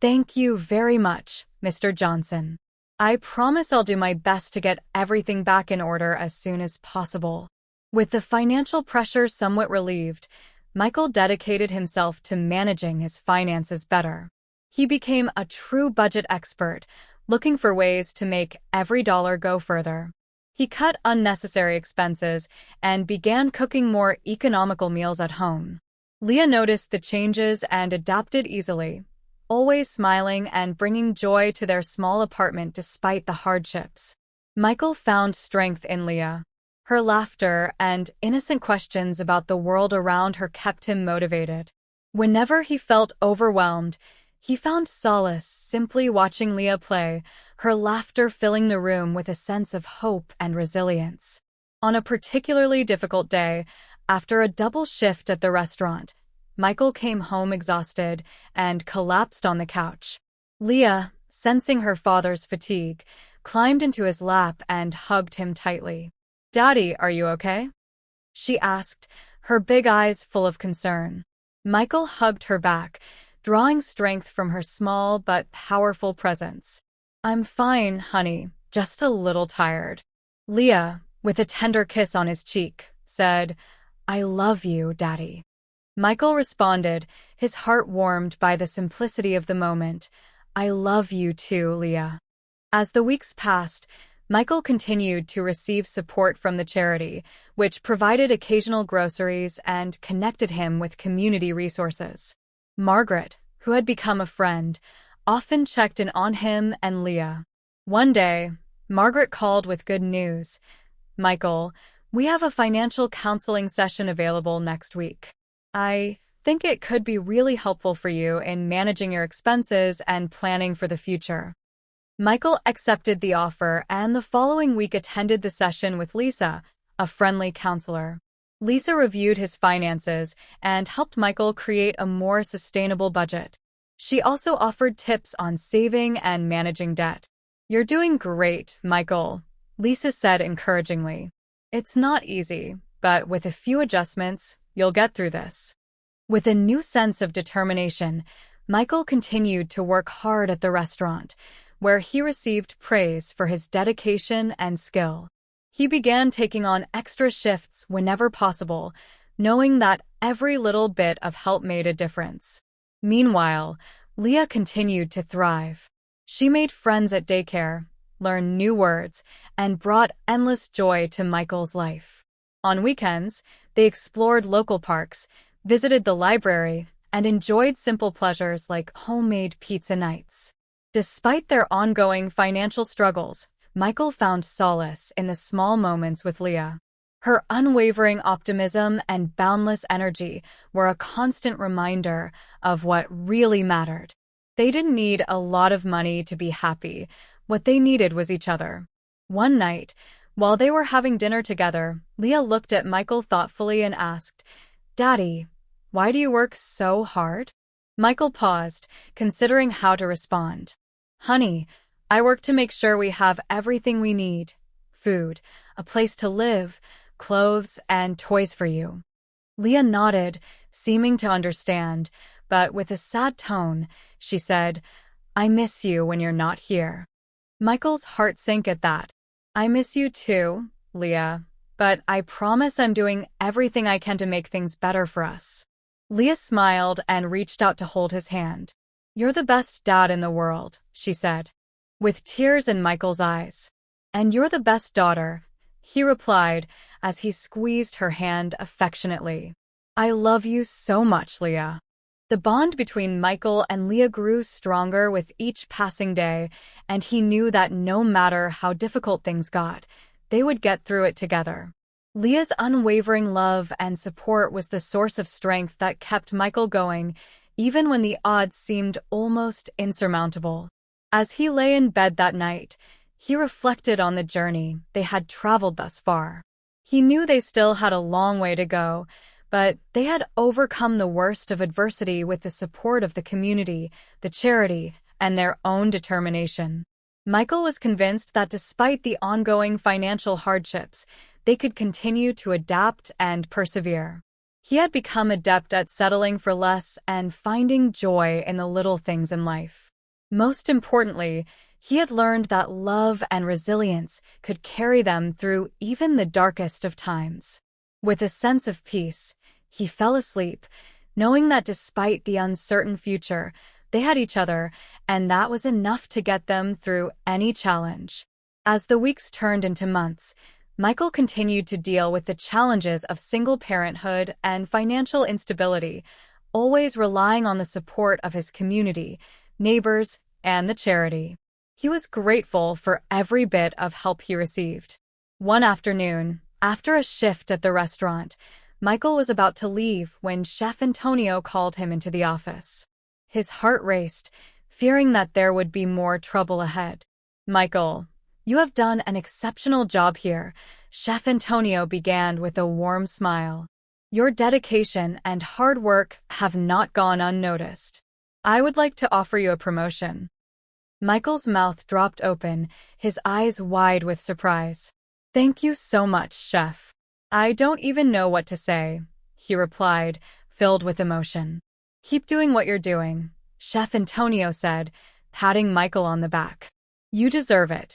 A: "Thank you very much, Mr. Johnson. I promise I'll do my best to get everything back in order as soon as possible." With the financial pressure somewhat relieved, Michael dedicated himself to managing his finances better. He became a true budget expert, looking for ways to make every dollar go further. He cut unnecessary expenses and began cooking more economical meals at home. Leah noticed the changes and adapted easily, always smiling and bringing joy to their small apartment despite the hardships. Michael found strength in Leah. Her laughter and innocent questions about the world around her kept him motivated. Whenever he felt overwhelmed, he found solace simply watching Leah play, her laughter filling the room with a sense of hope and resilience. On a particularly difficult day, after a double shift at the restaurant, Michael came home exhausted and collapsed on the couch. Leah, sensing her father's fatigue, climbed into his lap and hugged him tightly. "Daddy, are you okay?" she asked, her big eyes full of concern. Michael hugged her back, drawing strength from her small but powerful presence. "I'm fine, honey, just a little tired." Leah, with a tender kiss on his cheek, said, "I love you, Daddy." Michael responded, his heart warmed by the simplicity of the moment. "I love you too, Leah." As the weeks passed, Michael continued to receive support from the charity, which provided occasional groceries and connected him with community resources. Margaret, who had become a friend, often checked in on him and Leah. One day, Margaret called with good news. "Michael, we have a financial counseling session available next week. I think it could be really helpful for you in managing your expenses and planning for the future." Michael accepted the offer and the following week attended the session with Lisa, a friendly counselor. Lisa reviewed his finances and helped Michael create a more sustainable budget. She also offered tips on saving and managing debt. "You're doing great, Michael," Lisa said encouragingly. "It's not easy, but with a few adjustments, you'll get through this." With a new sense of determination, Michael continued to work hard at the restaurant, where he received praise for his dedication and skill. He began taking on extra shifts whenever possible, knowing that every little bit of help made a difference. Meanwhile, Leah continued to thrive. She made friends at daycare, learned new words, and brought endless joy to Michael's life. On weekends, they explored local parks, visited the library, and enjoyed simple pleasures like homemade pizza nights. Despite their ongoing financial struggles, Michael found solace in the small moments with Leah. Her unwavering optimism and boundless energy were a constant reminder of what really mattered. They didn't need a lot of money to be happy. What they needed was each other. One night, while they were having dinner together, Leah looked at Michael thoughtfully and asked, "Daddy, why do you work so hard?" Michael paused, considering how to respond. "Honey, I work to make sure we have everything we need. Food, a place to live, clothes, and toys for you." Leah nodded, seeming to understand, but with a sad tone, she said, "I miss you when you're not here." Michael's heart sank at that. "I miss you too, Leah, but I promise I'm doing everything I can to make things better for us." Leah smiled and reached out to hold his hand. "You're the best dad in the world," she said, with tears in Michael's eyes. "And you're the best daughter," he replied as he squeezed her hand affectionately. "I love you so much, Leah." The bond between Michael and Leah grew stronger with each passing day, and he knew that no matter how difficult things got, they would get through it together. Leah's unwavering love and support was the source of strength that kept Michael going, even when the odds seemed almost insurmountable. As he lay in bed that night, he reflected on the journey they had traveled thus far. He knew they still had a long way to go, but they had overcome the worst of adversity with the support of the community, the charity, and their own determination. Michael was convinced that despite the ongoing financial hardships, they could continue to adapt and persevere. He had become adept at settling for less and finding joy in the little things in life. Most importantly, he had learned that love and resilience could carry them through even the darkest of times. With a sense of peace, he fell asleep, knowing that despite the uncertain future, they had each other, and that was enough to get them through any challenge. As the weeks turned into months, Michael continued to deal with the challenges of single parenthood and financial instability, always relying on the support of his community, neighbors, and the charity. He was grateful for every bit of help he received. One afternoon, after a shift at the restaurant, Michael was about to leave when Chef Antonio called him into the office. His heart raced, fearing that there would be more trouble ahead. "Michael, you have done an exceptional job here," Chef Antonio began with a warm smile. "Your dedication and hard work have not gone unnoticed. I would like to offer you a promotion." Michael's mouth dropped open, his eyes wide with surprise. "Thank you so much, Chef. I don't even know what to say," he replied, filled with emotion. "Keep doing what you're doing," Chef Antonio said, patting Michael on the back. "You deserve it."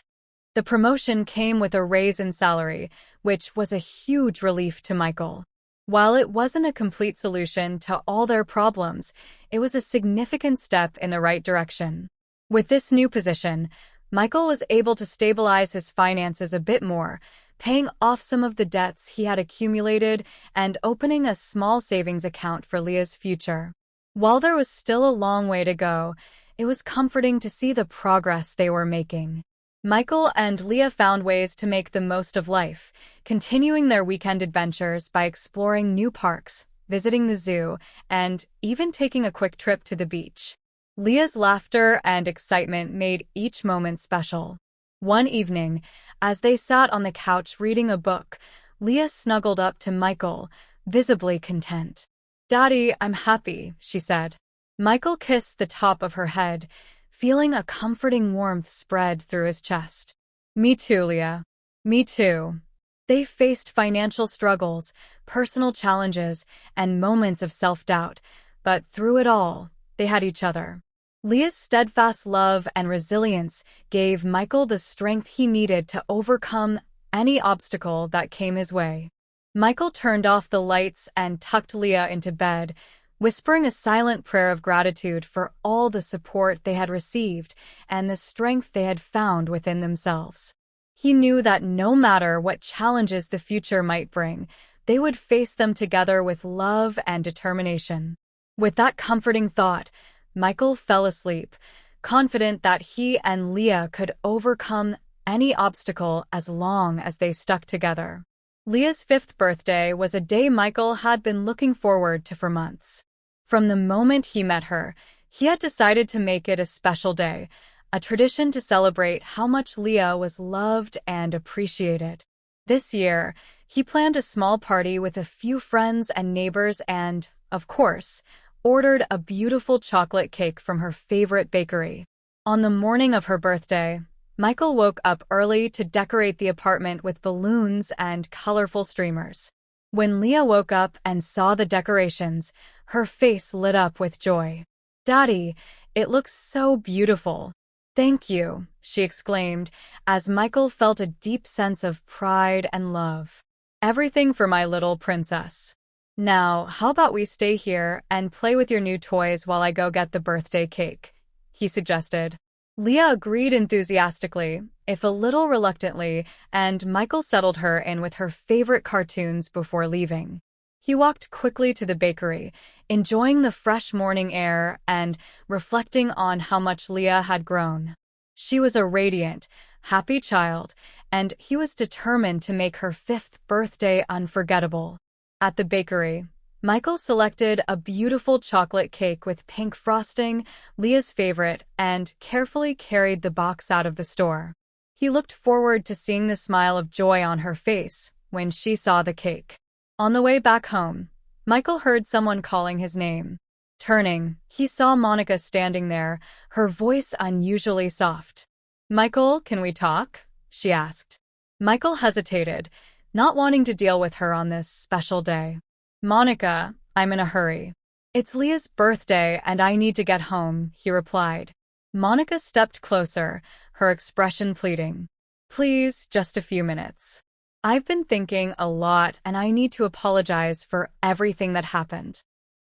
A: The promotion came with a raise in salary, which was a huge relief to Michael. While it wasn't a complete solution to all their problems, it was a significant step in the right direction. With this new position, Michael was able to stabilize his finances a bit more, paying off some of the debts he had accumulated and opening a small savings account for Leah's future. While there was still a long way to go, it was comforting to see the progress they were making. Michael and Leah found ways to make the most of life, continuing their weekend adventures by exploring new parks, visiting the zoo, and even taking a quick trip to the beach. Leah's laughter and excitement made each moment special. One evening, as they sat on the couch reading a book, Leah snuggled up to Michael, visibly content. "Daddy, I'm happy," she said. Michael kissed the top of her head, feeling a comforting warmth spread through his chest. "Me too, Leah. Me too." They faced financial struggles, personal challenges, and moments of self-doubt, but through it all, they had each other. Leah's steadfast love and resilience gave Michael the strength he needed to overcome any obstacle that came his way. Michael turned off the lights and tucked Leah into bed, whispering a silent prayer of gratitude for all the support they had received and the strength they had found within themselves. He knew that no matter what challenges the future might bring, they would face them together with love and determination. With that comforting thought, Michael fell asleep, confident that he and Leah could overcome any obstacle as long as they stuck together. Leah's 5th birthday was a day Michael had been looking forward to for months. From the moment he met her, he had decided to make it a special day, a tradition to celebrate how much Leah was loved and appreciated. This year, he planned a small party with a few friends and neighbors and, of course, ordered a beautiful chocolate cake from her favorite bakery. On the morning of her birthday, Michael woke up early to decorate the apartment with balloons and colorful streamers. When Leah woke up and saw the decorations, her face lit up with joy. "Daddy, it looks so beautiful." "Thank you," she exclaimed, as Michael felt a deep sense of pride and love. "Everything for my little princess. Now, how about we stay here and play with your new toys while I go get the birthday cake?" he suggested. Leah agreed enthusiastically, if a little reluctantly, and Michael settled her in with her favorite cartoons before leaving. He walked quickly to the bakery, enjoying the fresh morning air and reflecting on how much Leah had grown. She was a radiant, happy child, and he was determined to make her 5th birthday unforgettable. At the bakery, Michael selected a beautiful chocolate cake with pink frosting, Leah's favorite, and carefully carried the box out of the store. He looked forward to seeing the smile of joy on her face when she saw the cake. On the way back home, Michael heard someone calling his name. Turning, he saw Monica standing there, her voice unusually soft. "Michael, can we talk?" she asked. Michael hesitated, not wanting to deal with her on this special day. "Monica, I'm in a hurry. It's Leah's birthday and I need to get home," he replied. Monica stepped closer, her expression pleading. "Please, just a few minutes. I've been thinking a lot and I need to apologize for everything that happened."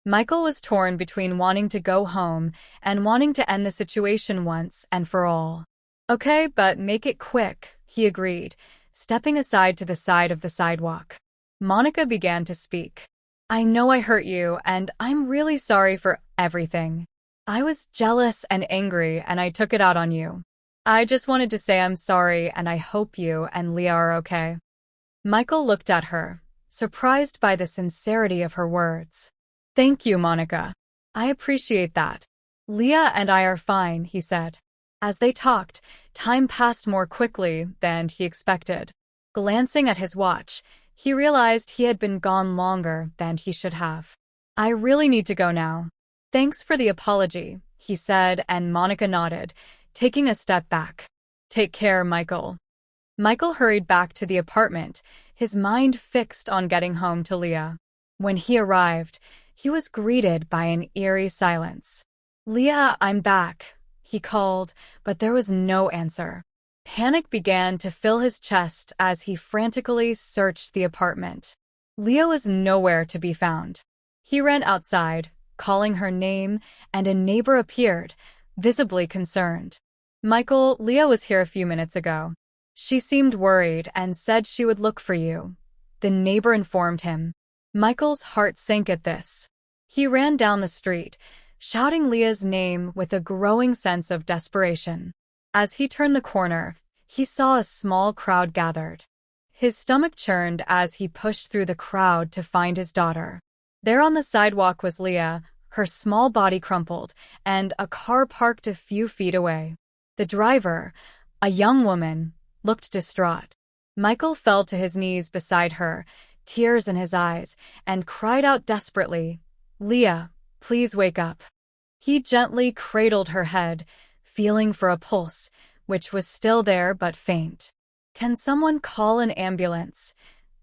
A: Michael was torn between wanting to go home and wanting to end the situation once and for all. "Okay, but make it quick," he agreed, stepping aside to the side of the sidewalk. Monica began to speak. "I know I hurt you, and I'm really sorry for everything. I was jealous and angry, and I took it out on you. I just wanted to say I'm sorry, and I hope you and Leah are okay." Michael looked at her, surprised by the sincerity of her words. "Thank you, Monica. I appreciate that. Leah and I are fine," he said. As they talked, time passed more quickly than he expected. Glancing at his watch, he realized he had been gone longer than he should have. "I really need to go now." "Thanks for the apology," he said, and Monica nodded, taking a step back. "Take care, Michael." Michael hurried back to the apartment, his mind fixed on getting home to Leah. When he arrived, he was greeted by an eerie silence. "Leah, I'm back," he called, but there was no answer. Panic began to fill his chest as he frantically searched the apartment. Leah was nowhere to be found. He ran outside, calling her name, and a neighbor appeared, visibly concerned. "Michael, Leah was here a few minutes ago. She seemed worried and said she would look for you," the neighbor informed him. Michael's heart sank at this. He ran down the street, shouting Leah's name with a growing sense of desperation. As he turned the corner, he saw a small crowd gathered. His stomach churned as he pushed through the crowd to find his daughter. There on the sidewalk was Leah, her small body crumpled, and a car parked a few feet away. The driver, a young woman, looked distraught. Michael fell to his knees beside her, tears in his eyes, and cried out desperately, "Leah, please wake up." He gently cradled her head, feeling for a pulse, which was still there but faint. "Can someone call an ambulance?"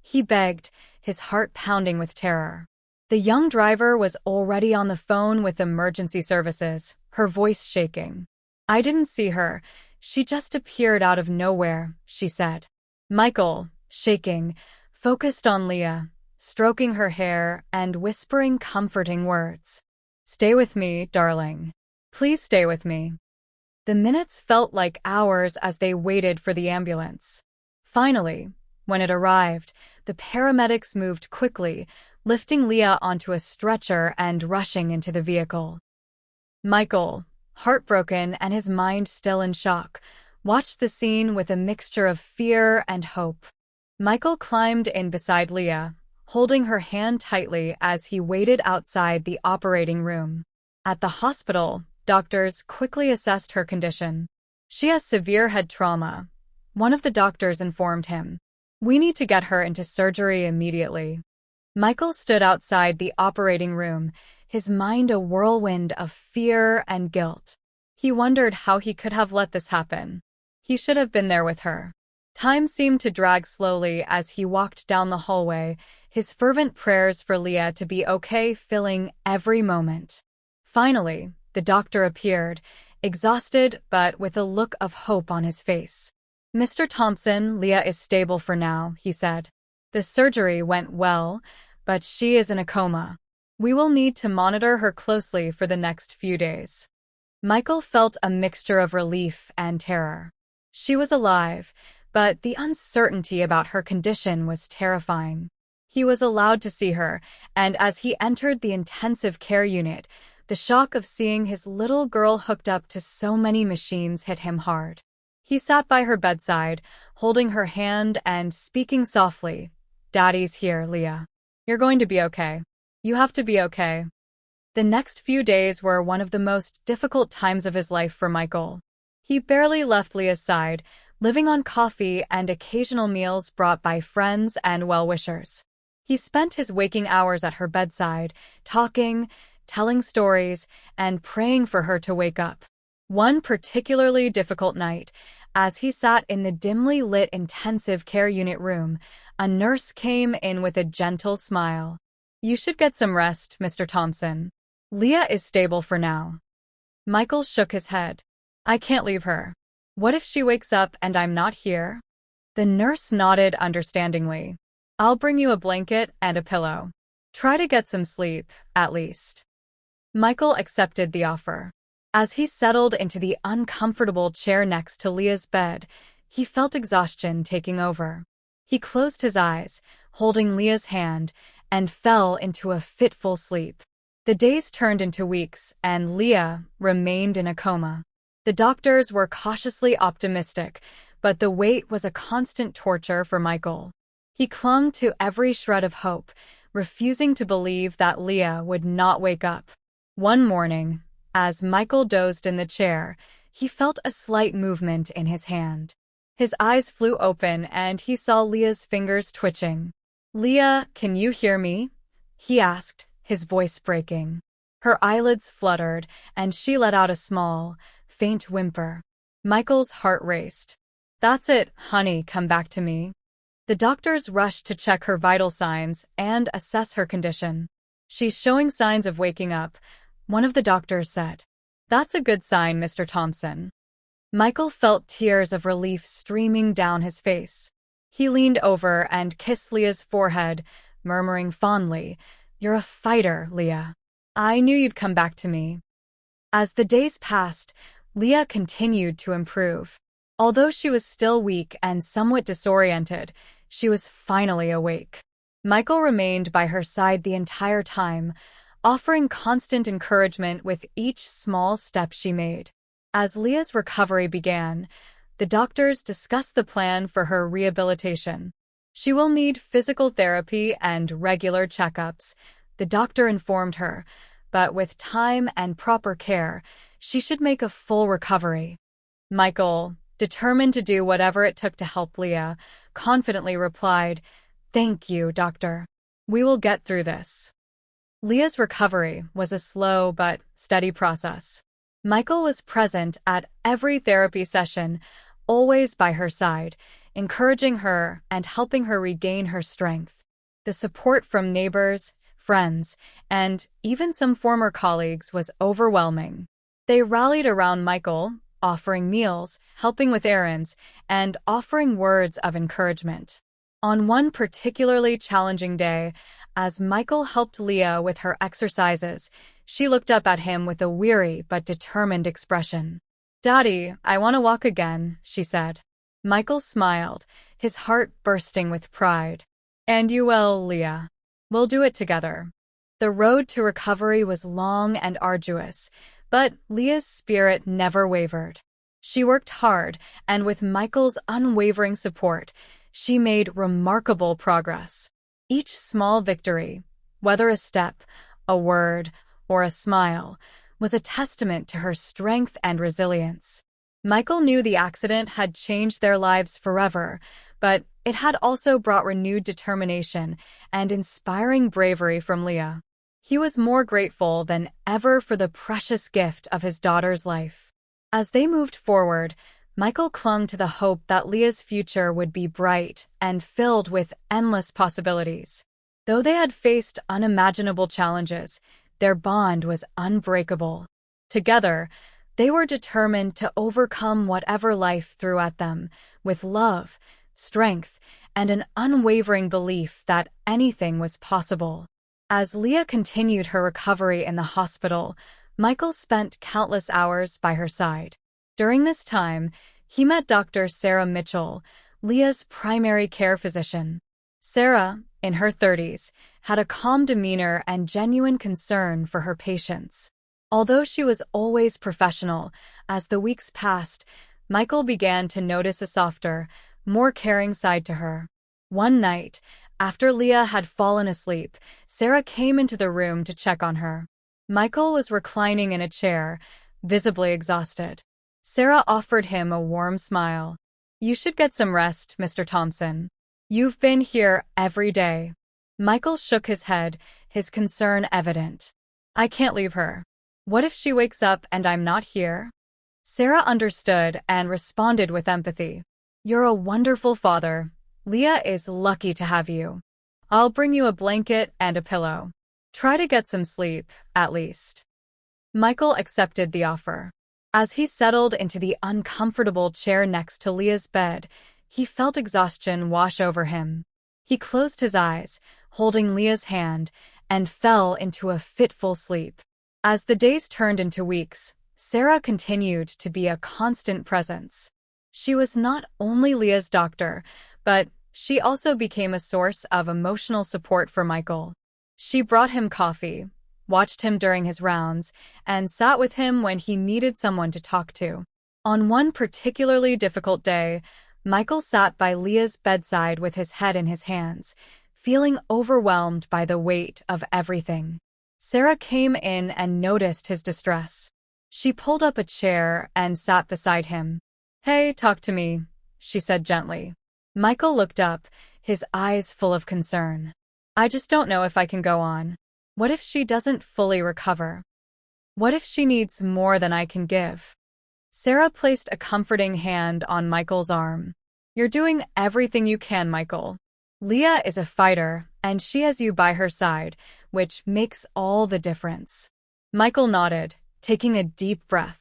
A: he begged, his heart pounding with terror. The young driver was already on the phone with emergency services, her voice shaking. "I didn't see her. She just appeared out of nowhere," she said. Michael, shaking, focused on Leah, stroking her hair and whispering comforting words. "Stay with me, darling. Please stay with me." The minutes felt like hours as they waited for the ambulance. Finally, when it arrived, the paramedics moved quickly, lifting Leah onto a stretcher and rushing into the vehicle. Michael, heartbroken and his mind still in shock, watched the scene with a mixture of fear and hope. Michael climbed in beside Leah, holding her hand tightly as he waited outside the operating room. At the hospital, doctors quickly assessed her condition. "She has severe head trauma," one of the doctors informed him. "We need to get her into surgery immediately." Michael stood outside the operating room, his mind a whirlwind of fear and guilt. He wondered how he could have let this happen. He should have been there with her. Time seemed to drag slowly as he walked down the hallway, his fervent prayers for Leah to be okay filling every moment. Finally, the doctor appeared, exhausted but with a look of hope on his face. "Mr. Thompson, Leah is stable for now," he said. "The surgery went well, but she is in a coma. We will need to monitor her closely for the next few days." Michael felt a mixture of relief and terror. She was alive, but the uncertainty about her condition was terrifying. He was allowed to see her, and as he entered the intensive care unit, the shock of seeing his little girl hooked up to so many machines hit him hard. He sat by her bedside, holding her hand and speaking softly. "Daddy's here, Leah. You're going to be okay. You have to be okay." The next few days were one of the most difficult times of his life for Michael. He barely left Leah's side, living on coffee and occasional meals brought by friends and well-wishers. He spent his waking hours at her bedside, talking, telling stories, and praying for her to wake up. One particularly difficult night, as he sat in the dimly lit intensive care unit room, a nurse came in with a gentle smile. "You should get some rest, Mr. Thompson. Leah is stable for now." Michael shook his head. "I can't leave her. What if she wakes up and I'm not here?" The nurse nodded understandingly. "I'll bring you a blanket and a pillow. Try to get some sleep, at least." Michael accepted the offer. As he settled into the uncomfortable chair next to Leah's bed, he felt exhaustion taking over. He closed his eyes, holding Leah's hand, and fell into a fitful sleep. The days turned into weeks, and Leah remained in a coma. The doctors were cautiously optimistic, but the wait was a constant torture for Michael. He clung to every shred of hope, refusing to believe that Leah would not wake up. One morning, as Michael dozed in the chair, he felt a slight movement in his hand. His eyes flew open and he saw Leah's fingers twitching. "Leah, can you hear me?" he asked, his voice breaking. Her eyelids fluttered, and she let out a small, faint whimper. Michael's heart raced. "That's it, honey, come back to me." The doctors rushed to check her vital signs and assess her condition. "She's showing signs of waking up," one of the doctors said. "That's a good sign, Mr. Thompson." Michael felt tears of relief streaming down his face. He leaned over and kissed Leah's forehead, murmuring fondly, "You're a fighter, Leah. I knew you'd come back to me." As the days passed, Leah continued to improve. Although she was still weak and somewhat disoriented, she was finally awake. Michael remained by her side the entire time, offering constant encouragement with each small step she made. As Leah's recovery began, the doctors discussed the plan for her rehabilitation. She will need physical therapy and regular checkups, the doctor informed her, but with time and proper care, she should make a full recovery. Michael, determined to do whatever it took to help Leah, confidently replied, "Thank you, doctor. We will get through this." Leah's recovery was a slow but steady process. Michael was present at every therapy session, always by her side, encouraging her and helping her regain her strength. The support from neighbors, friends, and even some former colleagues was overwhelming. They rallied around Michael, offering meals, helping with errands, and offering words of encouragement. On one particularly challenging day, as Michael helped Leah with her exercises, she looked up at him with a weary but determined expression. "Daddy, I want to walk again," she said. Michael smiled, his heart bursting with pride. "And you will, Leah. We'll do it together." The road to recovery was long and arduous, but Leah's spirit never wavered. She worked hard, and with Michael's unwavering support, she made remarkable progress. Each small victory, whether a step, a word, or a smile, was a testament to her strength and resilience. Michael knew the accident had changed their lives forever, but it had also brought renewed determination and inspiring bravery from Leah. He was more grateful than ever for the precious gift of his daughter's life. As they moved forward, Michael clung to the hope that Leah's future would be bright and filled with endless possibilities. Though they had faced unimaginable challenges, their bond was unbreakable. Together, they were determined to overcome whatever life threw at them, with love, strength, and an unwavering belief that anything was possible. As Leah continued her recovery in the hospital, Michael spent countless hours by her side. During this time, he met Dr. Sarah Mitchell, Leah's primary care physician. Sarah, in her 30s, had a calm demeanor and genuine concern for her patients. Although she was always professional, as the weeks passed, Michael began to notice a softer, more caring side to her. One night, after Leah had fallen asleep, Sarah came into the room to check on her. Michael was reclining in a chair, visibly exhausted. Sarah offered him a warm smile. "You should get some rest, Mr. Thompson. You've been here every day." Michael shook his head, his concern evident. "I can't leave her. What if she wakes up and I'm not here?" Sarah understood and responded with empathy. "You're a wonderful father. Leah is lucky to have you. I'll bring you a blanket and a pillow. Try to get some sleep, at least." Michael accepted the offer. As he settled into the uncomfortable chair next to Leah's bed, he felt exhaustion wash over him. He closed his eyes, holding Leah's hand, and fell into a fitful sleep. As the days turned into weeks, Sarah continued to be a constant presence. She was not only Leah's doctor, but she also became a source of emotional support for Michael. She brought him coffee, watched him during his rounds, and sat with him when he needed someone to talk to. On one particularly difficult day, Michael sat by Leah's bedside with his head in his hands, feeling overwhelmed by the weight of everything. Sarah came in and noticed his distress. She pulled up a chair and sat beside him. "Hey, talk to me," she said gently. Michael looked up, his eyes full of concern. "I just don't know if I can go on. What if she doesn't fully recover? What if she needs more than I can give?" Sarah placed a comforting hand on Michael's arm. "You're doing everything you can, Michael. Leah is a fighter, and she has you by her side, which makes all the difference." Michael nodded, taking a deep breath.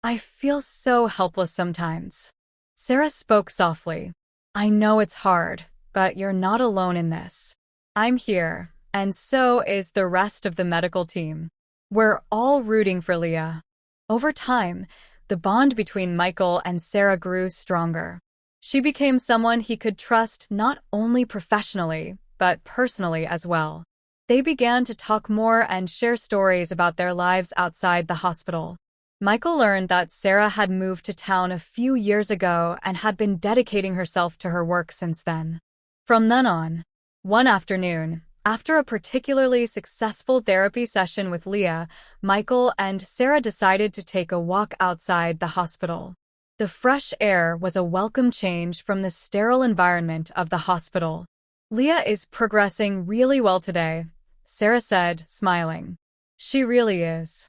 A: "I feel so helpless sometimes." Sarah spoke softly. "I know it's hard, but you're not alone in this. I'm here, and so is the rest of the medical team. We're all rooting for Leah." Over time, the bond between Michael and Sarah grew stronger. She became someone he could trust not only professionally, but personally as well. They began to talk more and share stories about their lives outside the hospital. Michael learned that Sarah had moved to town a few years ago and had been dedicating herself to her work since then. From then on, one afternoon, after a particularly successful therapy session with Leah, Michael and Sarah decided to take a walk outside the hospital. The fresh air was a welcome change from the sterile environment of the hospital. "Leah is progressing really well today," Sarah said, smiling. "She really is."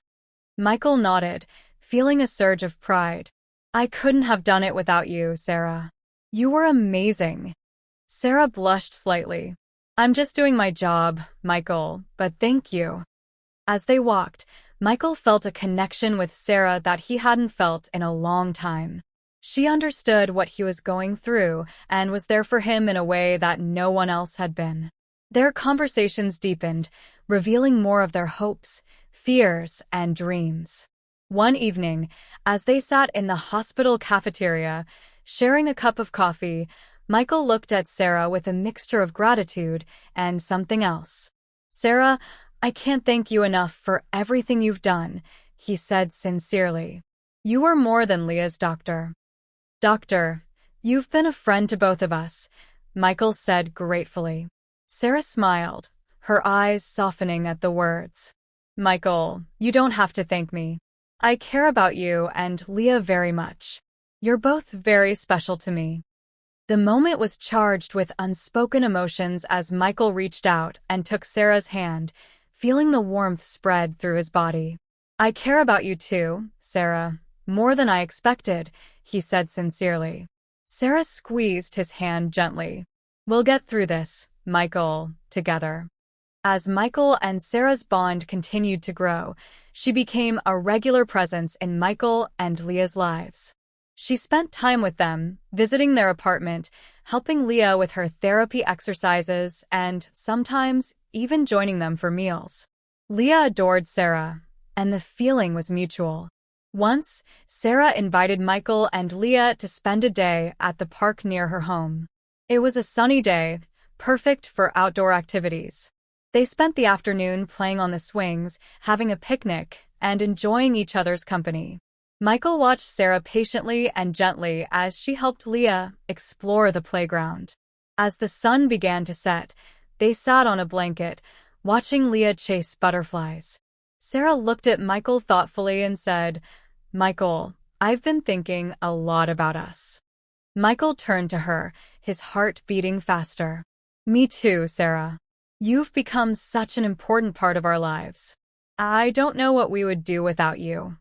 A: Michael nodded, feeling a surge of pride. "I couldn't have done it without you, Sarah. You were amazing." Sarah blushed slightly. "I'm just doing my job, Michael, but thank you." As they walked, Michael felt a connection with Sarah that he hadn't felt in a long time. She understood what he was going through and was there for him in a way that no one else had been. Their conversations deepened, revealing more of their hopes, fears, and dreams. One evening, as they sat in the hospital cafeteria, sharing a cup of coffee, Michael looked at Sarah with a mixture of gratitude and something else. "Sarah, I can't thank you enough for everything you've done," he said sincerely. "You were more than Leah's doctor." "Doctor, you've been a friend to both of us," Michael said gratefully. Sarah smiled, her eyes softening at the words. "Michael, you don't have to thank me. I care about you and Leah very much. You're both very special to me." The moment was charged with unspoken emotions as Michael reached out and took Sarah's hand, feeling the warmth spread through his body. "I care about you too, Sarah, more than I expected," he said sincerely. Sarah squeezed his hand gently. "We'll get through this, Michael, together." As Michael and Sarah's bond continued to grow, she became a regular presence in Michael and Leah's lives. She spent time with them, visiting their apartment, helping Leah with her therapy exercises, and sometimes even joining them for meals. Leah adored Sarah, and the feeling was mutual. Once, Sarah invited Michael and Leah to spend a day at the park near her home. It was a sunny day, perfect for outdoor activities. They spent the afternoon playing on the swings, having a picnic, and enjoying each other's company. Michael watched Sarah patiently and gently as she helped Leah explore the playground. As the sun began to set, they sat on a blanket, watching Leah chase butterflies. Sarah looked at Michael thoughtfully and said, "Michael, I've been thinking a lot about us." Michael turned to her, his heart beating faster. "Me too, Sarah. You've become such an important part of our lives. I don't know what we would do without you."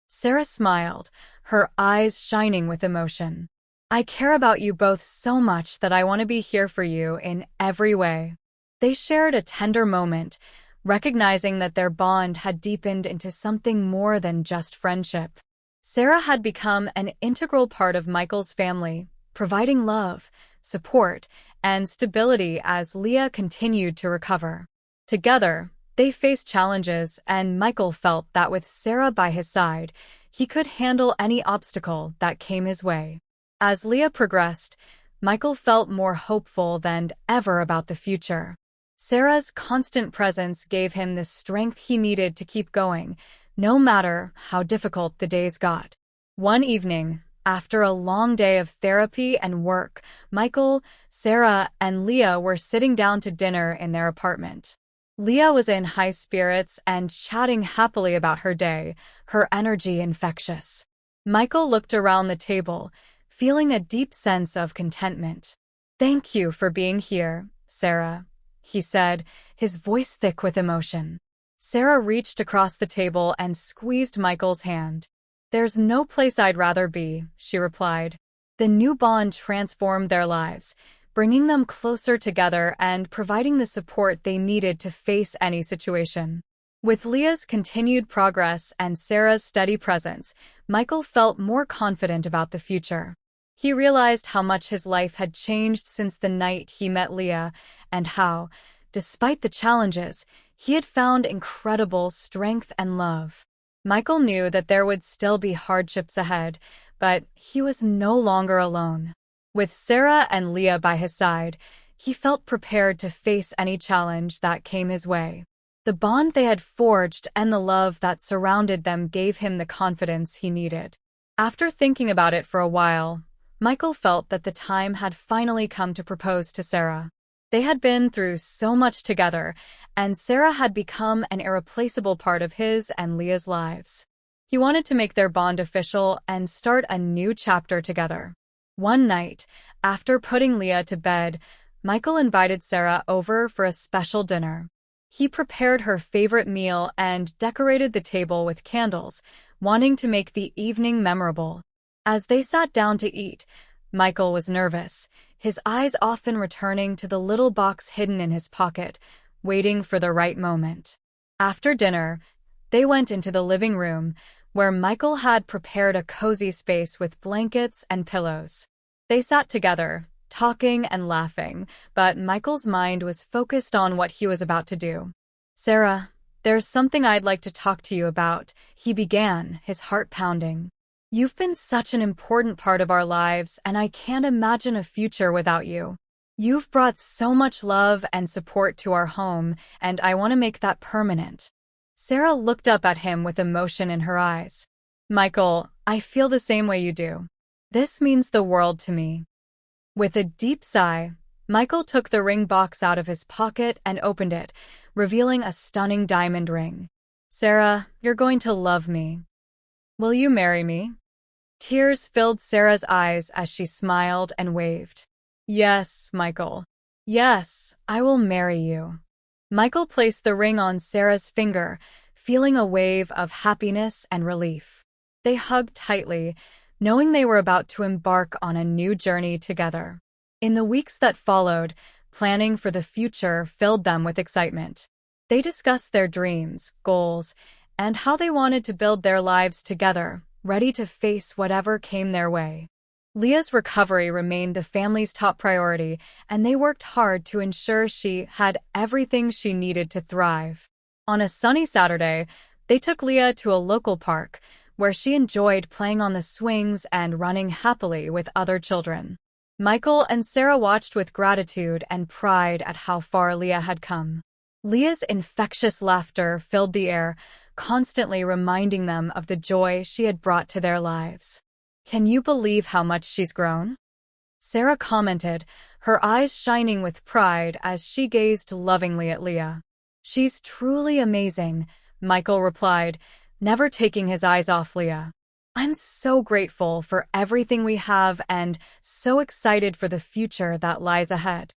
A: Sarah smiled, her eyes shining with emotion. "I care about you both so much that I want to be here for you in every way." They shared a tender moment, recognizing that their bond had deepened into something more than just friendship. Sarah had become an integral part of Michael's family, providing love, support, and stability as Leah continued to recover. Together, they faced challenges, and Michael felt that with Sarah by his side, he could handle any obstacle that came his way. As Leah progressed, Michael felt more hopeful than ever about the future. Sarah's constant presence gave him the strength he needed to keep going, no matter how difficult the days got. One evening, after a long day of therapy and work, Michael, Sarah, and Leah were sitting down to dinner in their apartment. Leah was in high spirits and chatting happily about her day, her energy infectious. Michael looked around the table, feeling a deep sense of contentment. "Thank you for being here, Sarah," he said, his voice thick with emotion. Sarah reached across the table and squeezed Michael's hand. "There's no place I'd rather be," she replied. The new bond transformed their lives, bringing them closer together and providing the support they needed to face any situation. With Leah's continued progress and Sarah's steady presence, Michael felt more confident about the future. He realized how much his life had changed since the night he met Leah, and how, despite the challenges, he had found incredible strength and love. Michael knew that there would still be hardships ahead, but he was no longer alone. With Sarah and Leah by his side, He felt prepared to face any challenge that came his way. The bond they had forged and the love that surrounded them gave him the confidence he needed. After thinking about it for a while, Michael felt that the time had finally come to propose to Sarah. They had been through so much together, and Sarah had become an irreplaceable part of his and Leah's lives. He wanted to make their bond official and start a new chapter together. One night, after putting Leah to bed, Michael invited Sarah over for a special dinner. He prepared her favorite meal and decorated the table with candles, wanting to make the evening memorable. As they sat down to eat, Michael was nervous, his eyes often returning to the little box hidden in his pocket, waiting for the right moment. After dinner, they went into the living room, where Michael had prepared a cozy space with blankets and pillows. They sat together, talking and laughing, but Michael's mind was focused on what he was about to do. "Sarah, there's something I'd like to talk to you about," he began, his heart pounding. "You've been such an important part of our lives, and I can't imagine a future without you. You've brought so much love and support to our home, and I want to make that permanent." Sarah looked up at him with emotion in her eyes. "Michael, I feel the same way you do. This means the world to me." With a deep sigh, Michael took the ring box out of his pocket and opened it, revealing a stunning diamond ring. "Sarah, you're going to love me. Will you marry me?" Tears filled Sarah's eyes as she smiled and waved. "Yes, Michael. Yes, I will marry you." Michael placed the ring on Sarah's finger, feeling a wave of happiness and relief. They hugged tightly, knowing they were about to embark on a new journey together. In the weeks that followed, planning for the future filled them with excitement. They discussed their dreams, goals, and how they wanted to build their lives together, ready to face whatever came their way. Leah's recovery remained the family's top priority, and they worked hard to ensure she had everything she needed to thrive. On a sunny Saturday, they took Leah to a local park, where she enjoyed playing on the swings and running happily with other children. Michael and Sarah watched with gratitude and pride at how far Leah had come. Leah's infectious laughter filled the air, constantly reminding them of the joy she had brought to their lives. "Can you believe how much she's grown?" Sarah commented, her eyes shining with pride as she gazed lovingly at Leah. "She's truly amazing," Michael replied, never taking his eyes off Leah. "I'm so grateful for everything we have and so excited for the future that lies ahead."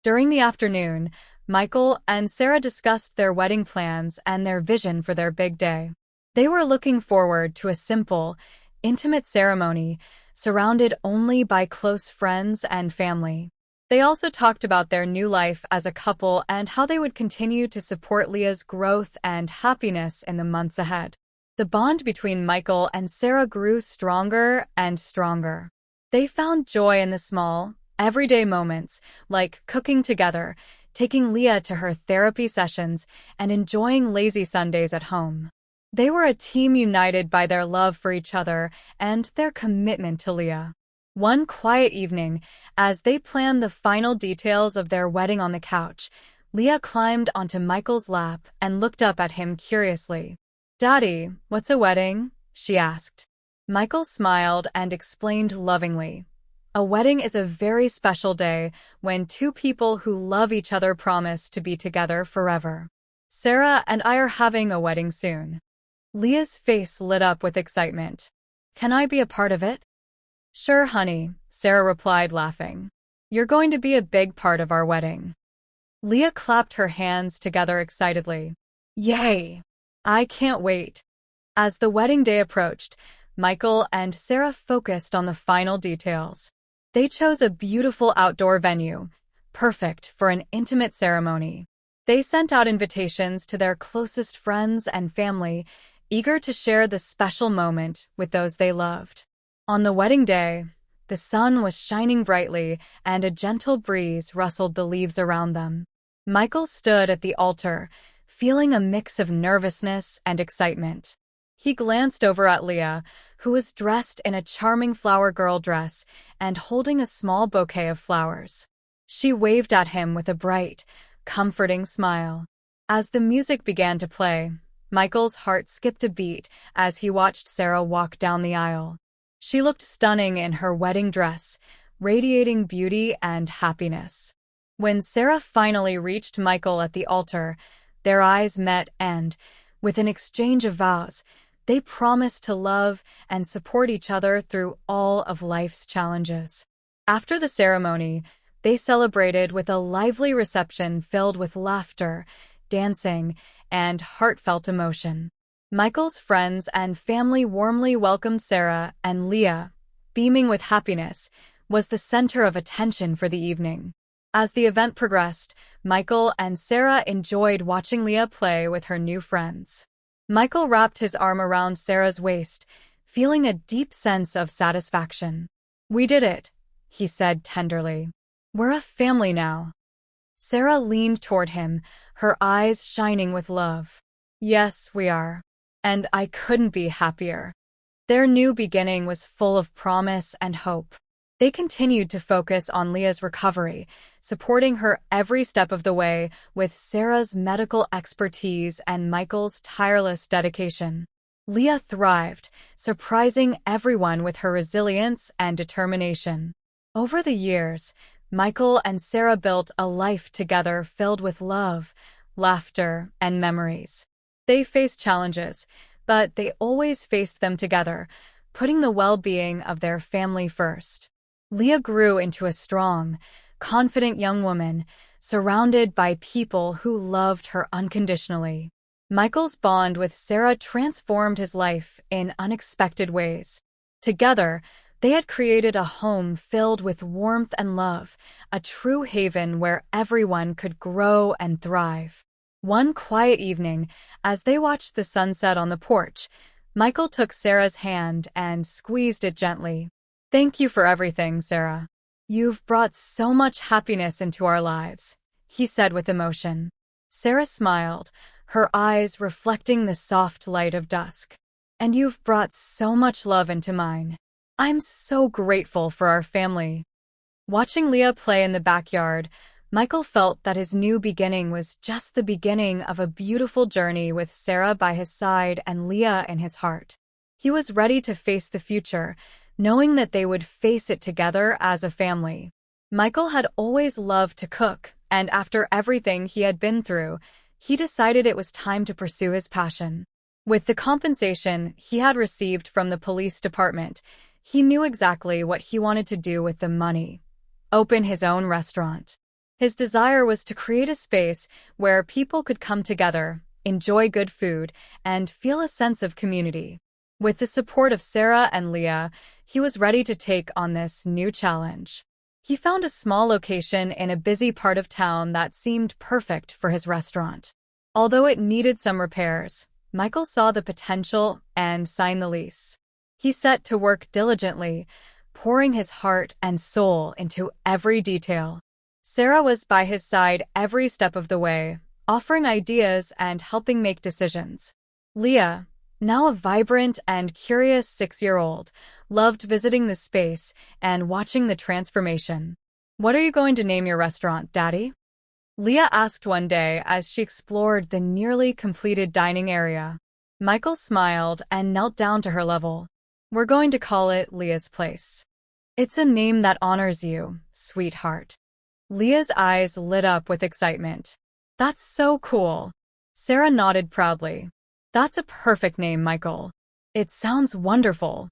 A: During the afternoon, Michael and Sarah discussed their wedding plans and their vision for their big day. They were looking forward to a simple, intimate ceremony, surrounded only by close friends and family. They also talked about their new life as a couple and how they would continue to support Leah's growth and happiness in the months ahead. The bond between Michael and Sarah grew stronger and stronger. They found joy in the small, everyday moments, like cooking together, taking Leah to her therapy sessions, and enjoying lazy Sundays at home. They were a team united by their love for each other and their commitment to Leah. One quiet evening, as they planned the final details of their wedding on the couch, Leah climbed onto Michael's lap and looked up at him curiously. "Daddy, what's a wedding?" she asked. Michael smiled and explained lovingly. "A wedding is a very special day when two people who love each other promise to be together forever. Sarah and I are having a wedding soon." Leah's face lit up with excitement. "Can I be a part of it?" "Sure, honey," Sarah replied, laughing. "You're going to be a big part of our wedding." Leah clapped her hands together excitedly. "Yay! I can't wait." As the wedding day approached, Michael and Sarah focused on the final details. They chose a beautiful outdoor venue, perfect for an intimate ceremony. They sent out invitations to their closest friends and family, eager to share the special moment with those they loved. On the wedding day, the sun was shining brightly and a gentle breeze rustled the leaves around them. Michael stood at the altar, feeling a mix of nervousness and excitement. He glanced over at Leah, who was dressed in a charming flower girl dress and holding a small bouquet of flowers. She waved at him with a bright, comforting smile. As the music began to play, Michael's heart skipped a beat as he watched Sarah walk down the aisle. She looked stunning in her wedding dress, radiating beauty and happiness. When Sarah finally reached Michael at the altar, their eyes met and, with an exchange of vows, they promised to love and support each other through all of life's challenges. After the ceremony, they celebrated with a lively reception filled with laughter, dancing, and heartfelt emotion. Michael's friends and family warmly welcomed Sarah, and Leah, beaming with happiness, was the center of attention for the evening. As the event progressed, Michael and Sarah enjoyed watching Leah play with her new friends. Michael wrapped his arm around Sarah's waist, feeling a deep sense of satisfaction. "We did it," he said tenderly. "We're a family now." Sarah leaned toward him, her eyes shining with love. "Yes, we are. And I couldn't be happier." Their new beginning was full of promise and hope. They continued to focus on Leah's recovery, supporting her every step of the way with Sarah's medical expertise and Michael's tireless dedication. Leah thrived, surprising everyone with her resilience and determination. Over the years, Michael and Sarah built a life together filled with love, laughter, and memories. They faced challenges, but they always faced them together, putting the well-being of their family first. Leah grew into a strong, confident young woman, surrounded by people who loved her unconditionally. Michael's bond with Sarah transformed his life in unexpected ways. Together, they had created a home filled with warmth and love, a true haven where everyone could grow and thrive. One quiet evening, as they watched the sunset on the porch, Michael took Sarah's hand and squeezed it gently. "Thank you for everything, Sarah. You've brought so much happiness into our lives," he said with emotion. Sarah smiled, her eyes reflecting the soft light of dusk. "And you've brought so much love into mine. I'm so grateful for our family." Watching Leah play in the backyard, Michael felt that his new beginning was just the beginning of a beautiful journey with Sarah by his side and Leah in his heart. He was ready to face the future, knowing that they would face it together as a family. Michael had always loved to cook, and after everything he had been through, he decided it was time to pursue his passion. With the compensation he had received from the police department, he knew exactly what he wanted to do with the money: open his own restaurant. His desire was to create a space where people could come together, enjoy good food, and feel a sense of community. With the support of Sarah and Leah, he was ready to take on this new challenge. He found a small location in a busy part of town that seemed perfect for his restaurant. Although it needed some repairs, Michael saw the potential and signed the lease. He set to work diligently, pouring his heart and soul into every detail. Sarah was by his side every step of the way, offering ideas and helping make decisions. Leah, now a vibrant and curious 6-year-old, loved visiting the space and watching the transformation. "What are you going to name your restaurant, Daddy?" Leah asked one day as she explored the nearly completed dining area. Michael smiled and knelt down to her level. "We're going to call it Leah's Place. It's a name that honors you, sweetheart." Leah's eyes lit up with excitement. "That's so cool." Sarah nodded proudly. "That's a perfect name, Michael. It sounds wonderful."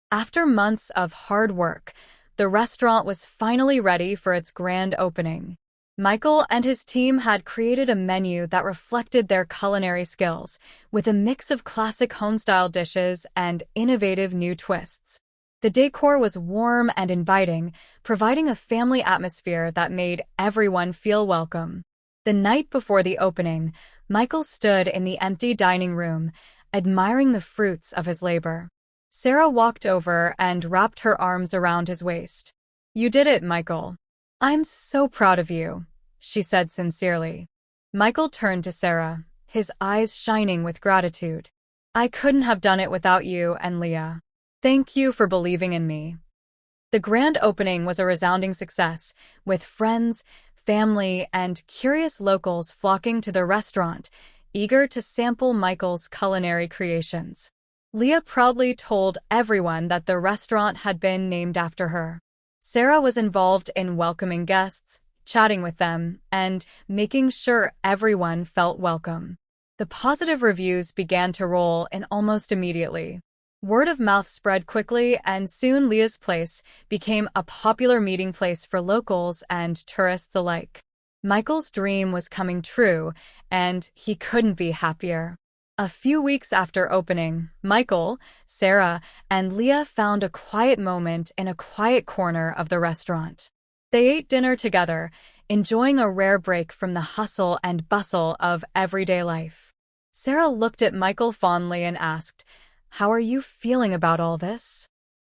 A: After months of hard work, the restaurant was finally ready for its grand opening. Michael and his team had created a menu that reflected their culinary skills, with a mix of classic home-style dishes and innovative new twists. The decor was warm and inviting, providing a family atmosphere that made everyone feel welcome. The night before the opening, Michael stood in the empty dining room, admiring the fruits of his labor. Sarah walked over and wrapped her arms around his waist. "You did it, Michael. I'm so proud of you," she said sincerely. Michael turned to Sarah, his eyes shining with gratitude. "I couldn't have done it without you and Leah. Thank you for believing in me." The grand opening was a resounding success, with friends, family, and curious locals flocking to the restaurant, eager to sample Michael's culinary creations. Leah proudly told everyone that the restaurant had been named after her. Sarah was involved in welcoming guests, chatting with them, and making sure everyone felt welcome. The positive reviews began to roll in almost immediately. Word of mouth spread quickly, and soon Leah's place became a popular meeting place for locals and tourists alike. Michael's dream was coming true, and he couldn't be happier. A few weeks after opening, Michael, Sarah, and Leah found a quiet moment in a quiet corner of the restaurant. They ate dinner together, enjoying a rare break from the hustle and bustle of everyday life. Sarah looked at Michael fondly and asked, "How are you feeling about all this?"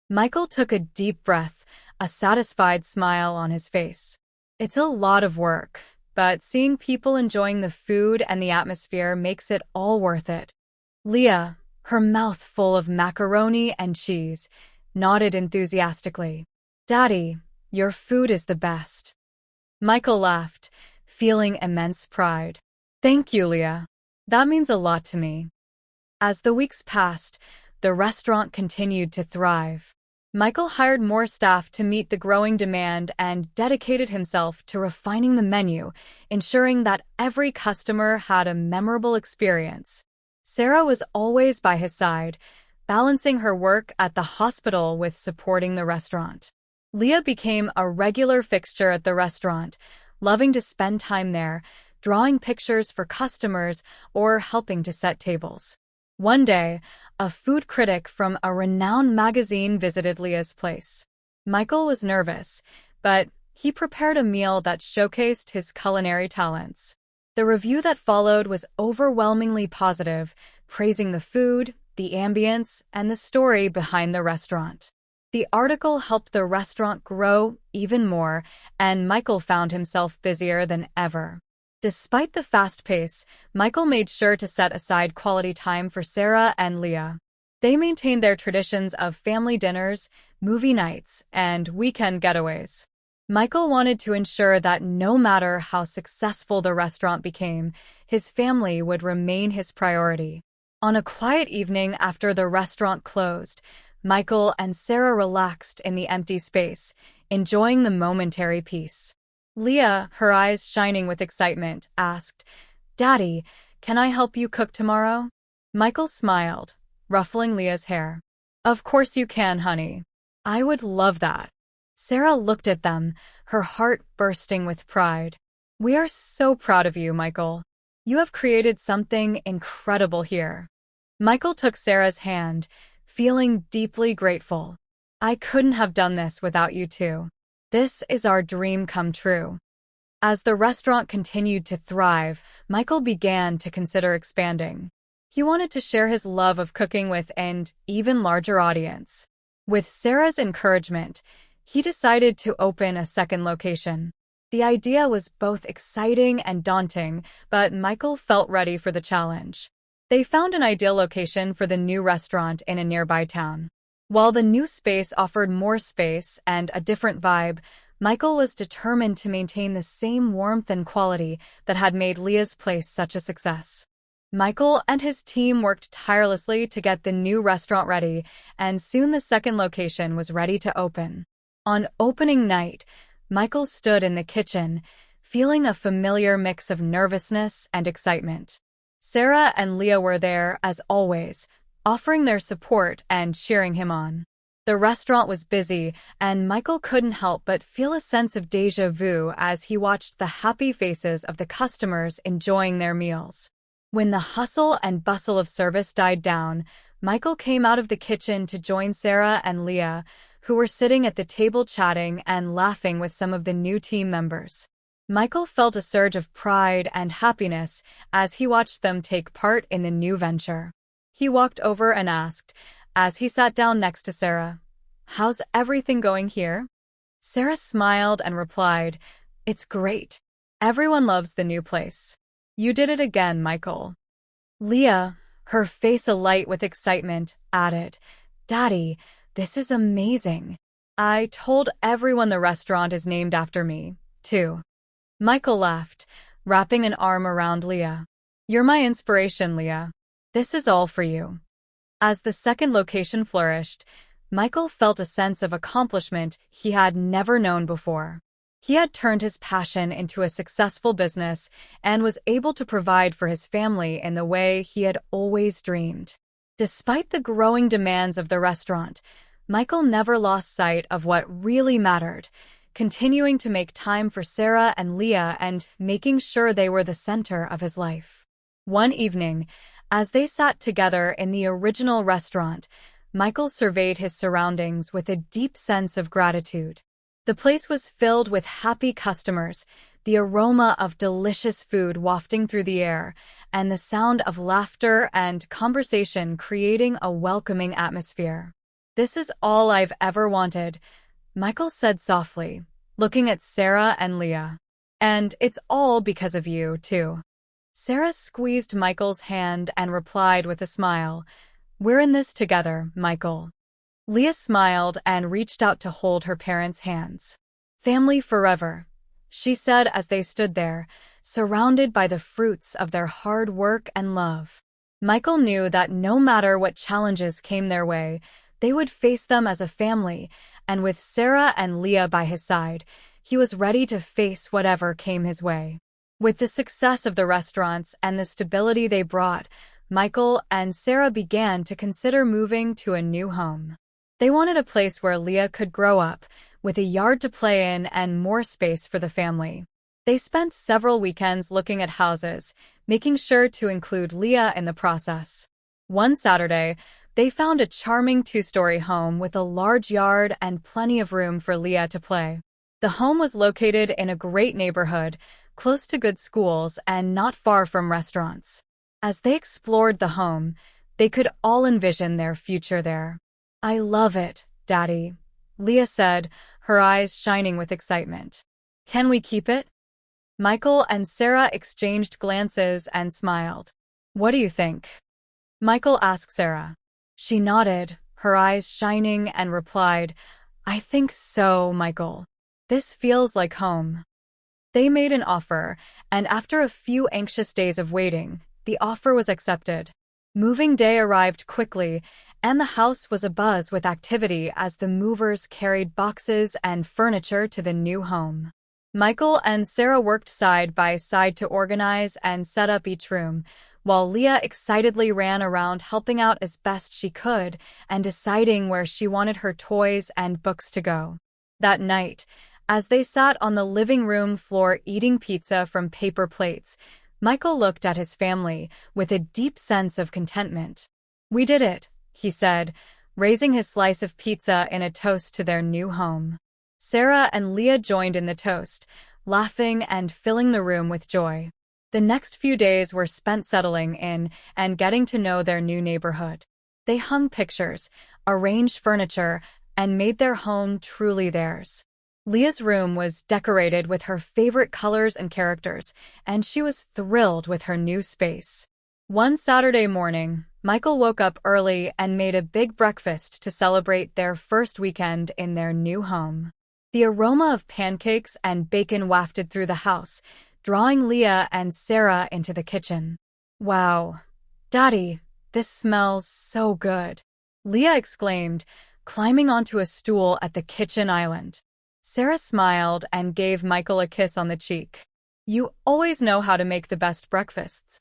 A: Michael took a deep breath, a satisfied smile on his face. "It's a lot of work, but seeing people enjoying the food and the atmosphere makes it all worth it." Leah, her mouth full of macaroni and cheese, nodded enthusiastically. "Daddy, your food is the best." Michael laughed, feeling immense pride. "Thank you, Leah. That means a lot to me." As the weeks passed, the restaurant continued to thrive. Michael hired more staff to meet the growing demand and dedicated himself to refining the menu, ensuring that every customer had a memorable experience. Sarah was always by his side, balancing her work at the hospital with supporting the restaurant. Leah became a regular fixture at the restaurant, loving to spend time there, drawing pictures for customers or helping to set tables. One day, a food critic from a renowned magazine visited Leah's place. Michael was nervous, but he prepared a meal that showcased his culinary talents. The review that followed was overwhelmingly positive, praising the food, the ambience, and the story behind the restaurant. The article helped the restaurant grow even more, and Michael found himself busier than ever. Despite the fast pace, Michael made sure to set aside quality time for Sarah and Leah. They maintained their traditions of family dinners, movie nights, and weekend getaways. Michael wanted to ensure that no matter how successful the restaurant became, his family would remain his priority. On a quiet evening after the restaurant closed, Michael and Sarah relaxed in the empty space, enjoying the momentary peace. Leah, her eyes shining with excitement, asked, "Daddy, can I help you cook tomorrow?" Michael smiled, ruffling Leah's hair. "Of course you can, honey. I would love that." Sarah looked at them, her heart bursting with pride. "We are so proud of you, Michael. You have created something incredible here." Michael took Sarah's hand, feeling deeply grateful. "I couldn't have done this without you two. This is our dream come true." As the restaurant continued to thrive, Michael began to consider expanding. He wanted to share his love of cooking with an even larger audience. With Sarah's encouragement, he decided to open a second location. The idea was both exciting and daunting, but Michael felt ready for the challenge. They found an ideal location for the new restaurant in a nearby town. While the new space offered more space and a different vibe, Michael was determined to maintain the same warmth and quality that had made Leah's place such a success. Michael and his team worked tirelessly to get the new restaurant ready, and soon the second location was ready to open. On opening night, Michael stood in the kitchen, feeling a familiar mix of nervousness and excitement. Sarah and Leah were there, as always, offering their support and cheering him on. The restaurant was busy, and Michael couldn't help but feel a sense of déjà vu as he watched the happy faces of the customers enjoying their meals. When the hustle and bustle of service died down, Michael came out of the kitchen to join Sarah and Leah, who were sitting at the table chatting and laughing with some of the new team members. Michael felt a surge of pride and happiness as he watched them take part in the new venture. He walked over and asked, as he sat down next to Sarah, "How's everything going here?" Sarah smiled and replied, "It's great. Everyone loves the new place." "You did it again, Michael." Leah, her face alight with excitement, added, "Daddy, this is amazing. I told everyone the restaurant is named after me, too. Michael laughed, wrapping an arm around Leah. You're my inspiration, Leah. This is all for you. As the second location flourished, Michael felt a sense of accomplishment he had never known before. He had turned his passion into a successful business and was able to provide for his family in the way he had always dreamed. Despite the growing demands of the restaurant, Michael never lost sight of what really mattered, continuing to make time for Sarah and Leah and making sure they were the center of his life. One evening, as they sat together in the original restaurant, Michael surveyed his surroundings with a deep sense of gratitude. The place was filled with happy customers, the aroma of delicious food wafting through the air, and the sound of laughter and conversation creating a welcoming atmosphere. This is all I've ever wanted, Michael said softly, looking at Sarah and Leah. And it's all because of you, too. Sarah squeezed Michael's hand and replied with a smile, We're in this together, Michael. Leah smiled and reached out to hold her parents' hands. Family forever, she said as they stood there, surrounded by the fruits of their hard work and love. Michael knew that no matter what challenges came their way, they would face them as a family, and with Sarah and Leah by his side, he was ready to face whatever came his way. With the success of the restaurants and the stability they brought, Michael and Sarah began to consider moving to a new home. They wanted a place where Leah could grow up, with a yard to play in and more space for the family. They spent several weekends looking at houses, making sure to include Leah in the process. One Saturday, they found a charming two-story home with a large yard and plenty of room for Leah to play. The home was located in a great neighborhood, close to good schools and not far from restaurants. As they explored the home, they could all envision their future there. I love it, Daddy, Leah said, her eyes shining with excitement. Can we keep it? Michael and Sarah exchanged glances and smiled. What do you think? Michael asked Sarah. She nodded, her eyes shining, and replied, I think so, Michael. This feels like home. They made an offer, and after a few anxious days of waiting, the offer was accepted. Moving day arrived quickly, and the house was abuzz with activity as the movers carried boxes and furniture to the new home. Michael and Sarah worked side by side to organize and set up each room, while Leah excitedly ran around helping out as best she could and deciding where she wanted her toys and books to go. That night, as they sat on the living room floor eating pizza from paper plates, Michael looked at his family with a deep sense of contentment. We did it, he said, raising his slice of pizza in a toast to their new home. Sarah and Leah joined in the toast, laughing and filling the room with joy. The next few days were spent settling in and getting to know their new neighborhood. They hung pictures, arranged furniture, and made their home truly theirs. Leah's room was decorated with her favorite colors and characters, and she was thrilled with her new space. One Saturday morning, Michael woke up early and made a big breakfast to celebrate their first weekend in their new home. The aroma of pancakes and bacon wafted through the house, drawing Leah and Sarah into the kitchen. Wow, Daddy, this smells so good, Leah exclaimed, climbing onto a stool at the kitchen island. Sarah smiled and gave Michael a kiss on the cheek. You always know how to make the best breakfasts.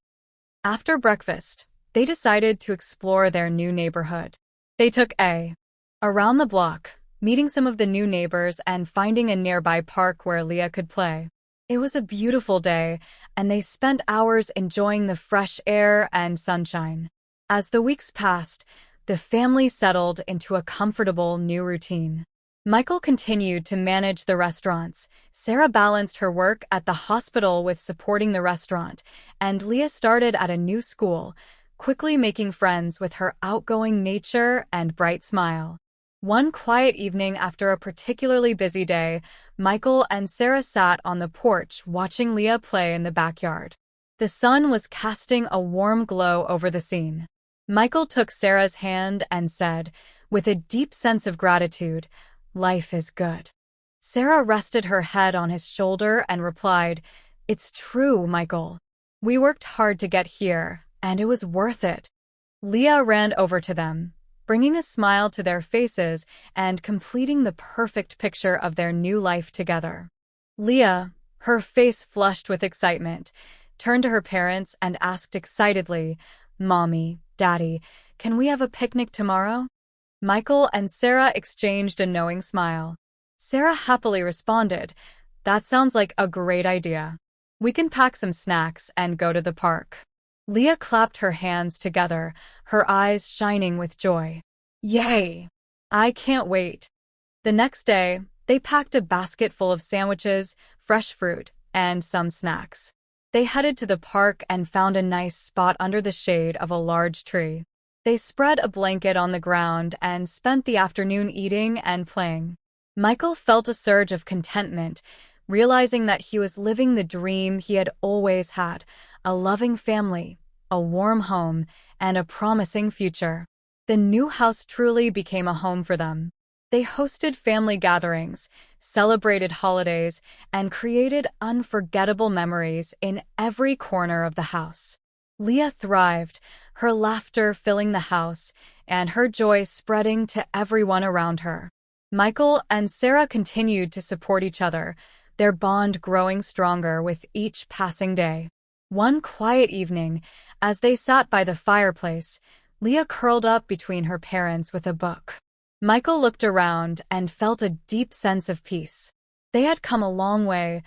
A: After breakfast, they decided to explore their new neighborhood. They took a around the block, meeting some of the new neighbors and finding a nearby park where Leah could play. It was a beautiful day, and they spent hours enjoying the fresh air and sunshine. As the weeks passed, the family settled into a comfortable new routine. Michael continued to manage the restaurants, Sarah balanced her work at the hospital with supporting the restaurant, and Leah started at a new school, quickly making friends with her outgoing nature and bright smile. One quiet evening after a particularly busy day, Michael and Sarah sat on the porch watching Leah play in the backyard. The sun was casting a warm glow over the scene. Michael took Sarah's hand and said, with a deep sense of gratitude, life is good. Sarah rested her head on his shoulder and replied, "It's true, Michael. We worked hard to get here, and it was worth it." Leah ran over to them, bringing a smile to their faces and completing the perfect picture of their new life together. Leah, her face flushed with excitement, turned to her parents and asked excitedly, "Mommy, Daddy, can we have a picnic tomorrow?" Michael and Sarah exchanged a knowing smile. Sarah happily responded, "That sounds like a great idea. We can pack some snacks and go to the park." Leah clapped her hands together, her eyes shining with joy. "Yay! I can't wait." The next day, they packed a basket full of sandwiches, fresh fruit, and some snacks. They headed to the park and found a nice spot under the shade of a large tree. They spread a blanket on the ground and spent the afternoon eating and playing. Michael felt a surge of contentment, realizing that he was living the dream he had always had, a loving family, a warm home, and a promising future. The new house truly became a home for them. They hosted family gatherings, celebrated holidays, and created unforgettable memories in every corner of the house. Leah thrived, her laughter filling the house, and her joy spreading to everyone around her. Michael and Sarah continued to support each other, their bond growing stronger with each passing day. One quiet evening, as they sat by the fireplace, Leah curled up between her parents with a book. Michael looked around and felt a deep sense of peace. They had come a long way,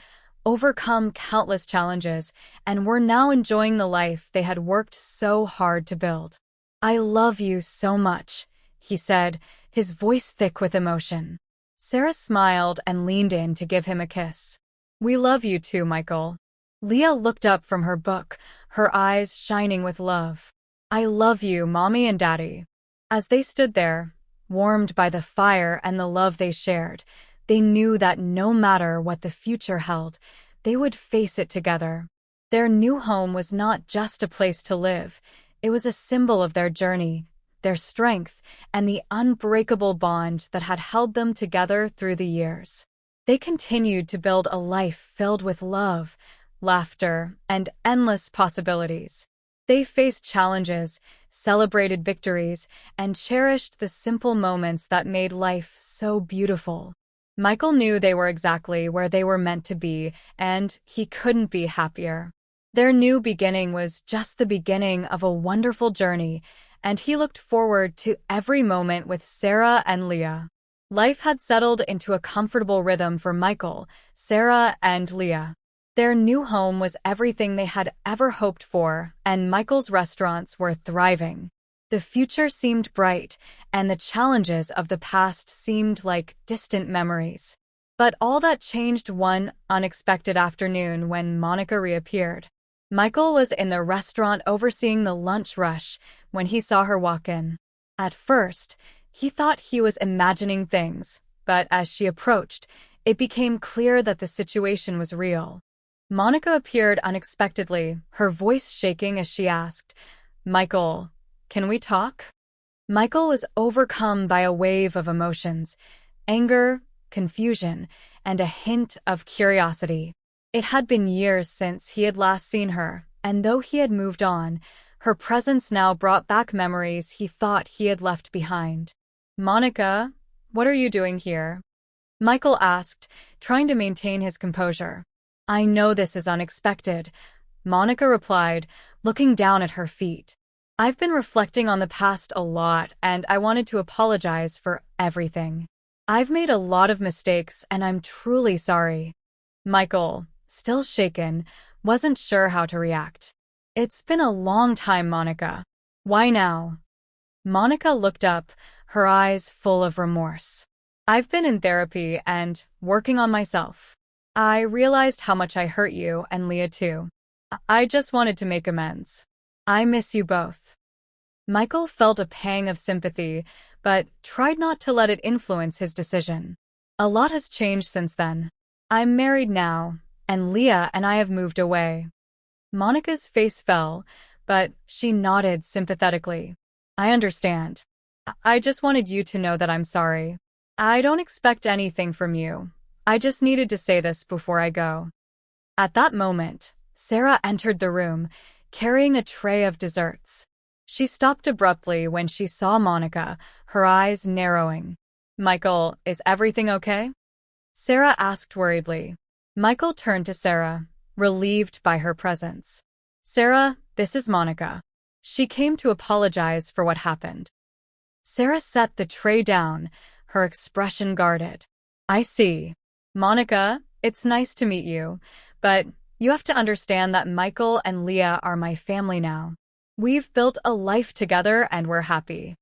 A: overcome countless challenges, and were now enjoying the life they had worked so hard to build. "I love you so much," he said, his voice thick with emotion. Sarah smiled and leaned in to give him a kiss. "We love you too, Michael." Leah looked up from her book, her eyes shining with love. "I love you, Mommy and Daddy." As they stood there, warmed by the fire and the love they shared, they knew that no matter what the future held, they would face it together. Their new home was not just a place to live, it was a symbol of their journey, their strength, and the unbreakable bond that had held them together through the years. They continued to build a life filled with love, laughter, and endless possibilities. They faced challenges, celebrated victories, and cherished the simple moments that made life so beautiful. Michael knew they were exactly where they were meant to be, and he couldn't be happier. Their new beginning was just the beginning of a wonderful journey, and he looked forward to every moment with Sarah and Leah. Life had settled into a comfortable rhythm for Michael, Sarah, and Leah. Their new home was everything they had ever hoped for, and Michael's restaurants were thriving. The future seemed bright, and the challenges of the past seemed like distant memories. But all that changed one unexpected afternoon when Monica reappeared. Michael was in the restaurant overseeing the lunch rush when he saw her walk in. At first, he thought he was imagining things, but as she approached, it became clear that the situation was real. Monica appeared unexpectedly, her voice shaking as she asked, "Michael, can we talk?" Michael was overcome by a wave of emotions, anger, confusion, and a hint of curiosity. It had been years since he had last seen her, and though he had moved on, her presence now brought back memories he thought he had left behind. "Monica, what are you doing here?" Michael asked, trying to maintain his composure. "I know this is unexpected," Monica replied, looking down at her feet. "I've been reflecting on the past a lot, and I wanted to apologize for everything. I've made a lot of mistakes, and I'm truly sorry." Michael, still shaken, wasn't sure how to react. "It's been a long time, Monica. Why now?" Monica looked up, her eyes full of remorse. "I've been in therapy and working on myself. I realized how much I hurt you and Leah too. I just wanted to make amends. I miss you both." Michael felt a pang of sympathy, but tried not to let it influence his decision. "A lot has changed since then. I'm married now, and Leah and I have moved away." Monica's face fell, but she nodded sympathetically. "I understand. I just wanted you to know that I'm sorry." I don't expect anything from you. I just needed to say this before I go. At that moment, Sarah entered the room, carrying a tray of desserts. She stopped abruptly when she saw Monica, her eyes narrowing. Michael, is everything okay? Sarah asked worriedly. Michael turned to Sarah, relieved by her presence. Sarah, this is Monica. She came to apologize for what happened. Sarah set the tray down, her expression guarded. I see. Monica, it's nice to meet you, but you have to understand that Michael and Leah are my family now. We've built a life together and we're happy.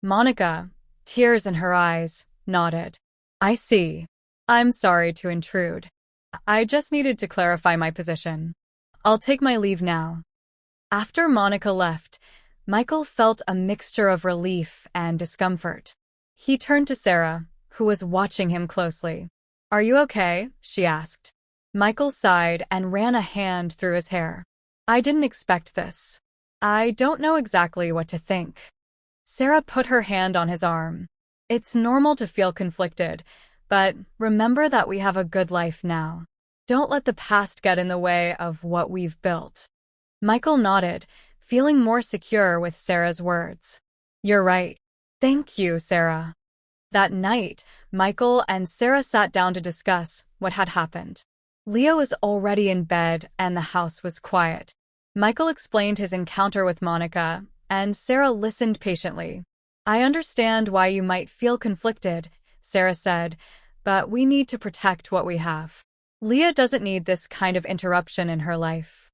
A: Monica, tears in her eyes, nodded. I see. I'm sorry to intrude. I just needed to clarify my position. I'll take my leave now. After Monica left, Michael felt a mixture of relief and discomfort. He turned to Sarah, who was watching him closely. Are you okay? She asked. Michael sighed and ran a hand through his hair. I didn't expect this. I don't know exactly what to think. Sarah put her hand on his arm. It's normal to feel conflicted, but remember that we have a good life now. Don't let the past get in the way of what we've built. Michael nodded, feeling more secure with Sarah's words. You're right. Thank you, Sarah. That night, Michael and Sarah sat down to discuss what had happened. Leah was already in bed and the house was quiet. Michael explained his encounter with Monica, and Sarah listened patiently. I understand why you might feel conflicted, Sarah said, but we need to protect what we have. Leah doesn't need this kind of interruption in her life.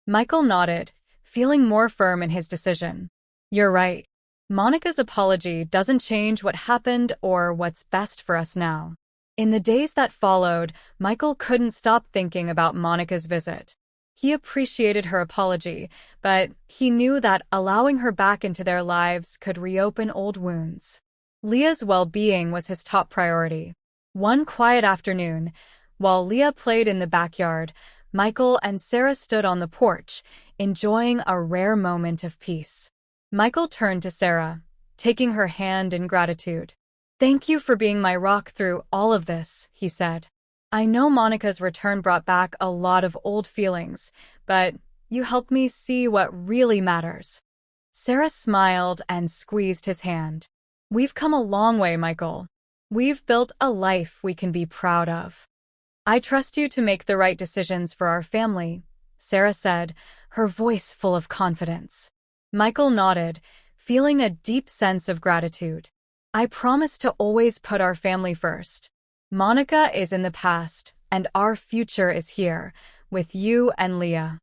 A: Michael nodded, feeling more firm in his decision. You're right. Monica's apology doesn't change what happened or what's best for us now. In the days that followed, Michael couldn't stop thinking about Monica's visit. He appreciated her apology, but he knew that allowing her back into their lives could reopen old wounds. Leah's well-being was his top priority. One quiet afternoon, while Leah played in the backyard, Michael and Sarah stood on the porch, enjoying a rare moment of peace. Michael turned to Sarah, taking her hand in gratitude. Thank you for being my rock through all of this, he said. I know Monica's return brought back a lot of old feelings, but you helped me see what really matters. Sarah smiled and squeezed his hand. We've come a long way, Michael. We've built a life we can be proud of. I trust you to make the right decisions for our family, Sarah said, her voice full of confidence. Michael nodded, feeling a deep sense of gratitude. I promise to always put our family first. Monica is in the past, and our future is here, with you and Leah.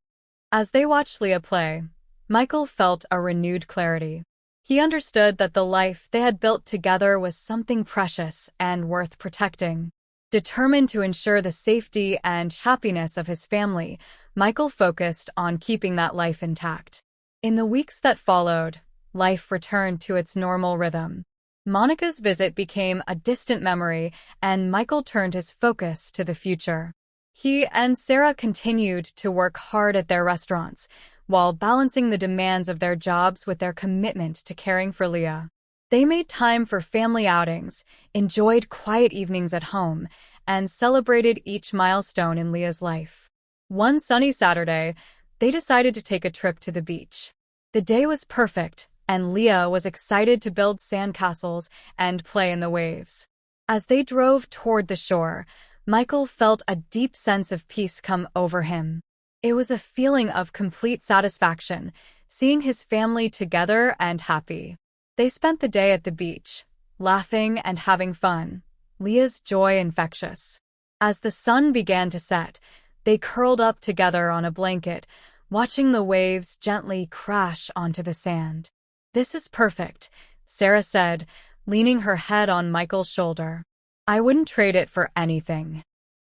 A: As they watched Leah play, Michael felt a renewed clarity. He understood that the life they had built together was something precious and worth protecting. Determined to ensure the safety and happiness of his family, Michael focused on keeping that life intact. In the weeks that followed, life returned to its normal rhythm. Monica's visit became a distant memory, and Michael turned his focus to the future. He and Sarah continued to work hard at their restaurants, while balancing the demands of their jobs with their commitment to caring for Leah. They made time for family outings, enjoyed quiet evenings at home, and celebrated each milestone in Leah's life. One sunny Saturday, they decided to take a trip to the beach. The day was perfect, and Leah was excited to build sandcastles and play in the waves. As they drove toward the shore, Michael felt a deep sense of peace come over him. It was a feeling of complete satisfaction, seeing his family together and happy. They spent the day at the beach, laughing and having fun, Leah's joy infectious. As the sun began to set, they curled up together on a blanket, watching the waves gently crash onto the sand. This is perfect, Sarah said, leaning her head on Michael's shoulder. I wouldn't trade it for anything.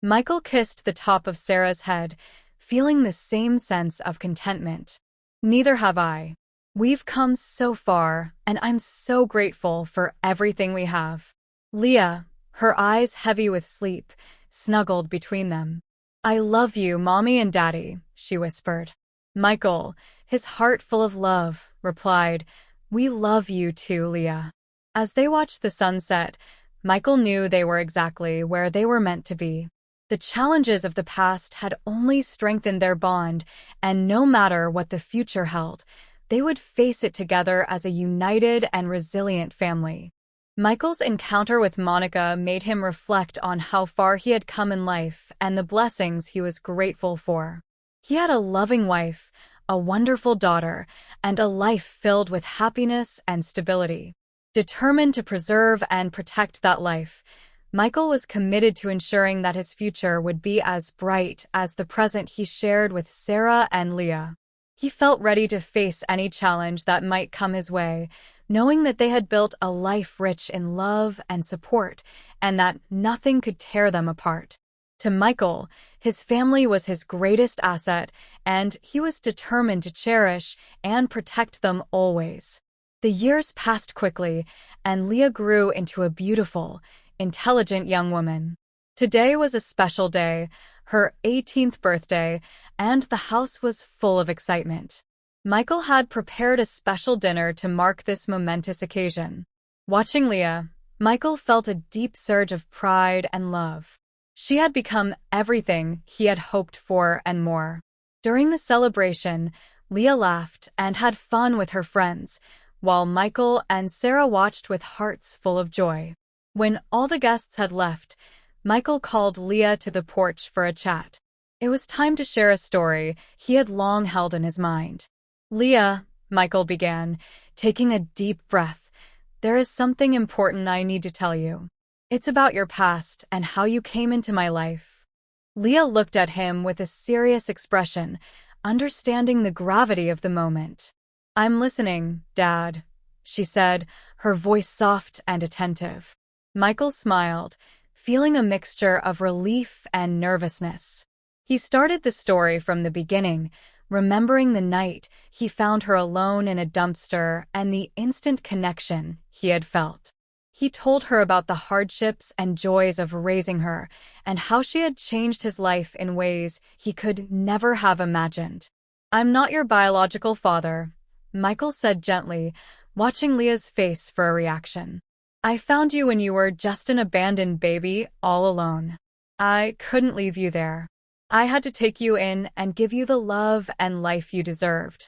A: Michael kissed the top of Sarah's head, feeling the same sense of contentment. Neither have I. We've come so far, and I'm so grateful for everything we have. Leah, her eyes heavy with sleep, snuggled between them. I love you, Mommy and Daddy, she whispered. Michael, his heart full of love, replied, We love you too, Leah. As they watched the sunset, Michael knew they were exactly where they were meant to be. The challenges of the past had only strengthened their bond, and no matter what the future held, they would face it together as a united and resilient family. Michael's encounter with Monica made him reflect on how far he had come in life and the blessings he was grateful for. He had a loving wife, a wonderful daughter, and a life filled with happiness and stability. Determined to preserve and protect that life, Michael was committed to ensuring that his future would be as bright as the present he shared with Sarah and Leah. He felt ready to face any challenge that might come his way, knowing that they had built a life rich in love and support, and that nothing could tear them apart. To Michael, his family was his greatest asset, and he was determined to cherish and protect them always. The years passed quickly, and Leah grew into a beautiful, intelligent young woman. Today was a special day, her 18th birthday, and the house was full of excitement. Michael had prepared a special dinner to mark this momentous occasion. Watching Leah, Michael felt a deep surge of pride and love. She had become everything he had hoped for and more. During the celebration, Leah laughed and had fun with her friends, while Michael and Sarah watched with hearts full of joy. When all the guests had left, Michael called Leah to the porch for a chat. It was time to share a story he had long held in his mind. "Leah," Michael began, taking a deep breath, "there is something important I need to tell you. It's about your past and how you came into my life." Leah looked at him with a serious expression, understanding the gravity of the moment. "I'm listening, Dad," she said, her voice soft and attentive. Michael smiled, feeling a mixture of relief and nervousness. He started the story from the beginning, remembering the night he found her alone in a dumpster and the instant connection he had felt. He told her about the hardships and joys of raising her and how she had changed his life in ways he could never have imagined. "I'm not your biological father," Michael said gently, watching Leah's face for a reaction. "I found you when you were just an abandoned baby, all alone. I couldn't leave you there. I had to take you in and give you the love and life you deserved."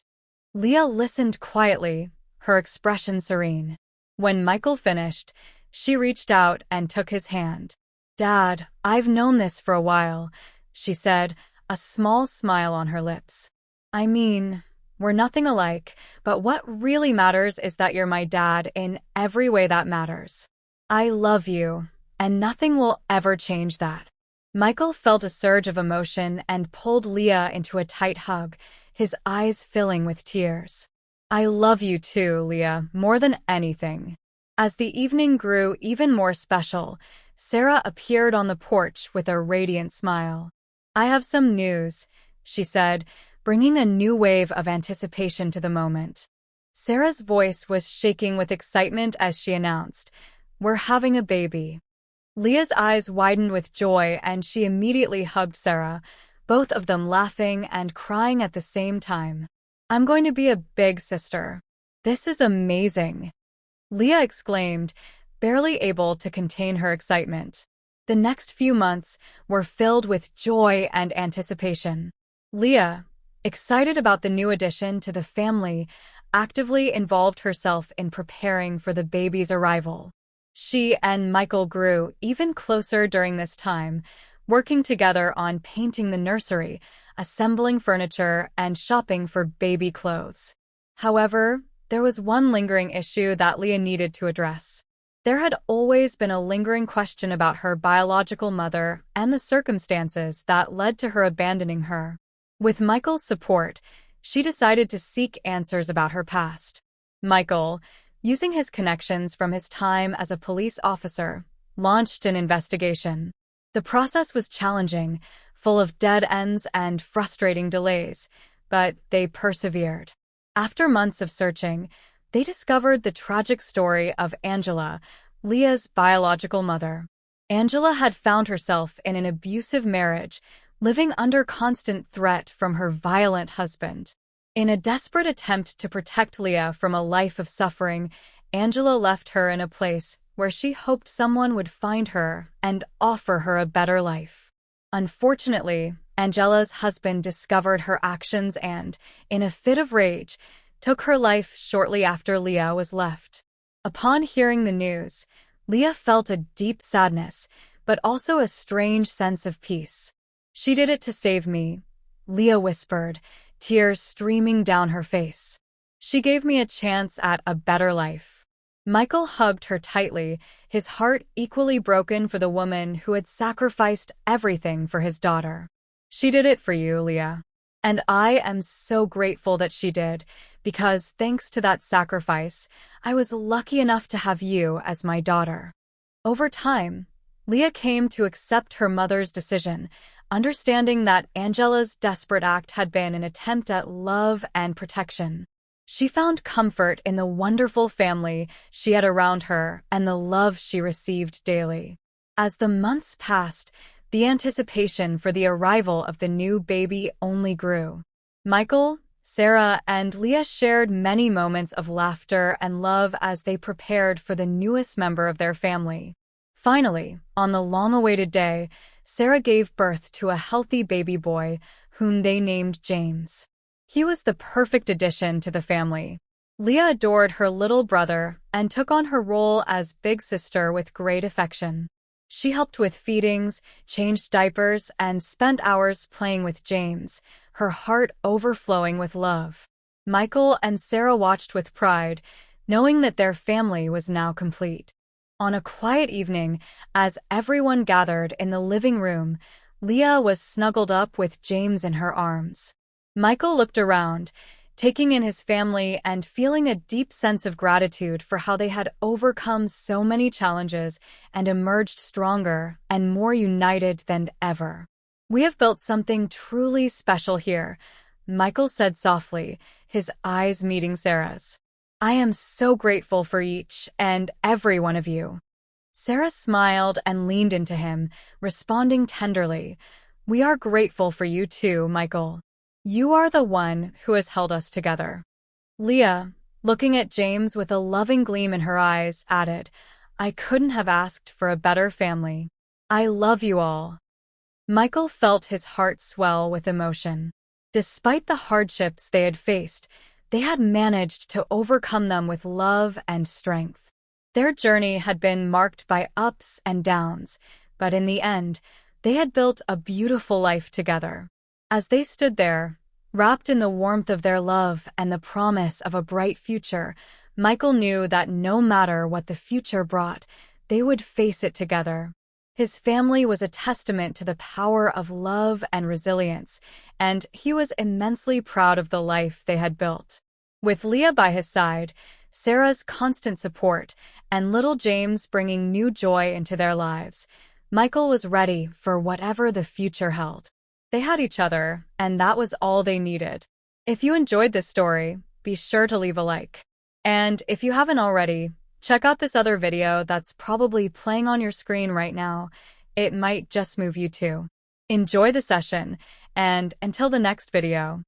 A: Leah listened quietly, her expression serene. When Michael finished, she reached out and took his hand. "Dad, I've known this for a while," she said, a small smile on her lips. "I mean, we're nothing alike, but what really matters is that you're my dad in every way that matters. I love you, and nothing will ever change that." Michael felt a surge of emotion and pulled Leah into a tight hug, his eyes filling with tears. "I love you too, Leah, more than anything." As the evening grew even more special, Sarah appeared on the porch with a radiant smile. "I have some news," she said, bringing a new wave of anticipation to the moment. Sarah's voice was shaking with excitement as she announced, "We're having a baby." Leah's eyes widened with joy and she immediately hugged Sarah, both of them laughing and crying at the same time. "I'm going to be a big sister. This is amazing," Leah exclaimed, barely able to contain her excitement. The next few months were filled with joy and anticipation. Leah, excited about the new addition to the family, actively involved herself in preparing for the baby's arrival. She and Michael grew even closer during this time, working together on painting the nursery, assembling furniture, and shopping for baby clothes. However, there was one lingering issue that Leah needed to address. There had always been a lingering question about her biological mother and the circumstances that led to her abandoning her. With Michael's support, she decided to seek answers about her past. Michael, using his connections from his time as a police officer, launched an investigation. The process was challenging, full of dead ends and frustrating delays, but they persevered. After months of searching, they discovered the tragic story of Angela, Leah's biological mother. Angela had found herself in an abusive marriage, living under constant threat from her violent husband. In a desperate attempt to protect Leah from a life of suffering, Angela left her in a place where she hoped someone would find her and offer her a better life. Unfortunately, Angela's husband discovered her actions and, in a fit of rage, took her life shortly after Leah was left. Upon hearing the news, Leah felt a deep sadness, but also a strange sense of peace. "She did it to save me," Leah whispered, tears streaming down her face. "She gave me a chance at a better life." Michael hugged her tightly, his heart equally broken for the woman who had sacrificed everything for his daughter. "She did it for you, Leah. And I am so grateful that she did, because thanks to that sacrifice, I was lucky enough to have you as my daughter." Over time, Leah came to accept her mother's decision, understanding that Angela's desperate act had been an attempt at love and protection. She found comfort in the wonderful family she had around her and the love she received daily. As the months passed, the anticipation for the arrival of the new baby only grew. Michael, Sarah, and Leah shared many moments of laughter and love as they prepared for the newest member of their family. Finally, on the long-awaited day, Sarah gave birth to a healthy baby boy, whom they named James. He was the perfect addition to the family. Leah adored her little brother and took on her role as big sister with great affection. She helped with feedings, changed diapers, and spent hours playing with James, her heart overflowing with love. Michael and Sarah watched with pride, knowing that their family was now complete. On a quiet evening, as everyone gathered in the living room, Leah was snuggled up with James in her arms. Michael looked around, taking in his family and feeling a deep sense of gratitude for how they had overcome so many challenges and emerged stronger and more united than ever. "We have built something truly special here," Michael said softly, his eyes meeting Sarah's. "I am so grateful for each and every one of you." Sarah smiled and leaned into him, responding tenderly, "We are grateful for you too, Michael. You are the one who has held us together." Leah, looking at James with a loving gleam in her eyes, added, "I couldn't have asked for a better family. I love you all." Michael felt his heart swell with emotion. Despite the hardships they had faced, they had managed to overcome them with love and strength. Their journey had been marked by ups and downs, but in the end, they had built a beautiful life together. As they stood there, wrapped in the warmth of their love and the promise of a bright future, Michael knew that no matter what the future brought, they would face it together. His family was a testament to the power of love and resilience, and he was immensely proud of the life they had built. With Leah by his side, Sarah's constant support, and little James bringing new joy into their lives, Michael was ready for whatever the future held. They had each other, and that was all they needed. If you enjoyed this story, be sure to leave a like. And if you haven't already, check out this other video that's probably playing on your screen right now. It might just move you too. Enjoy the session, and until the next video.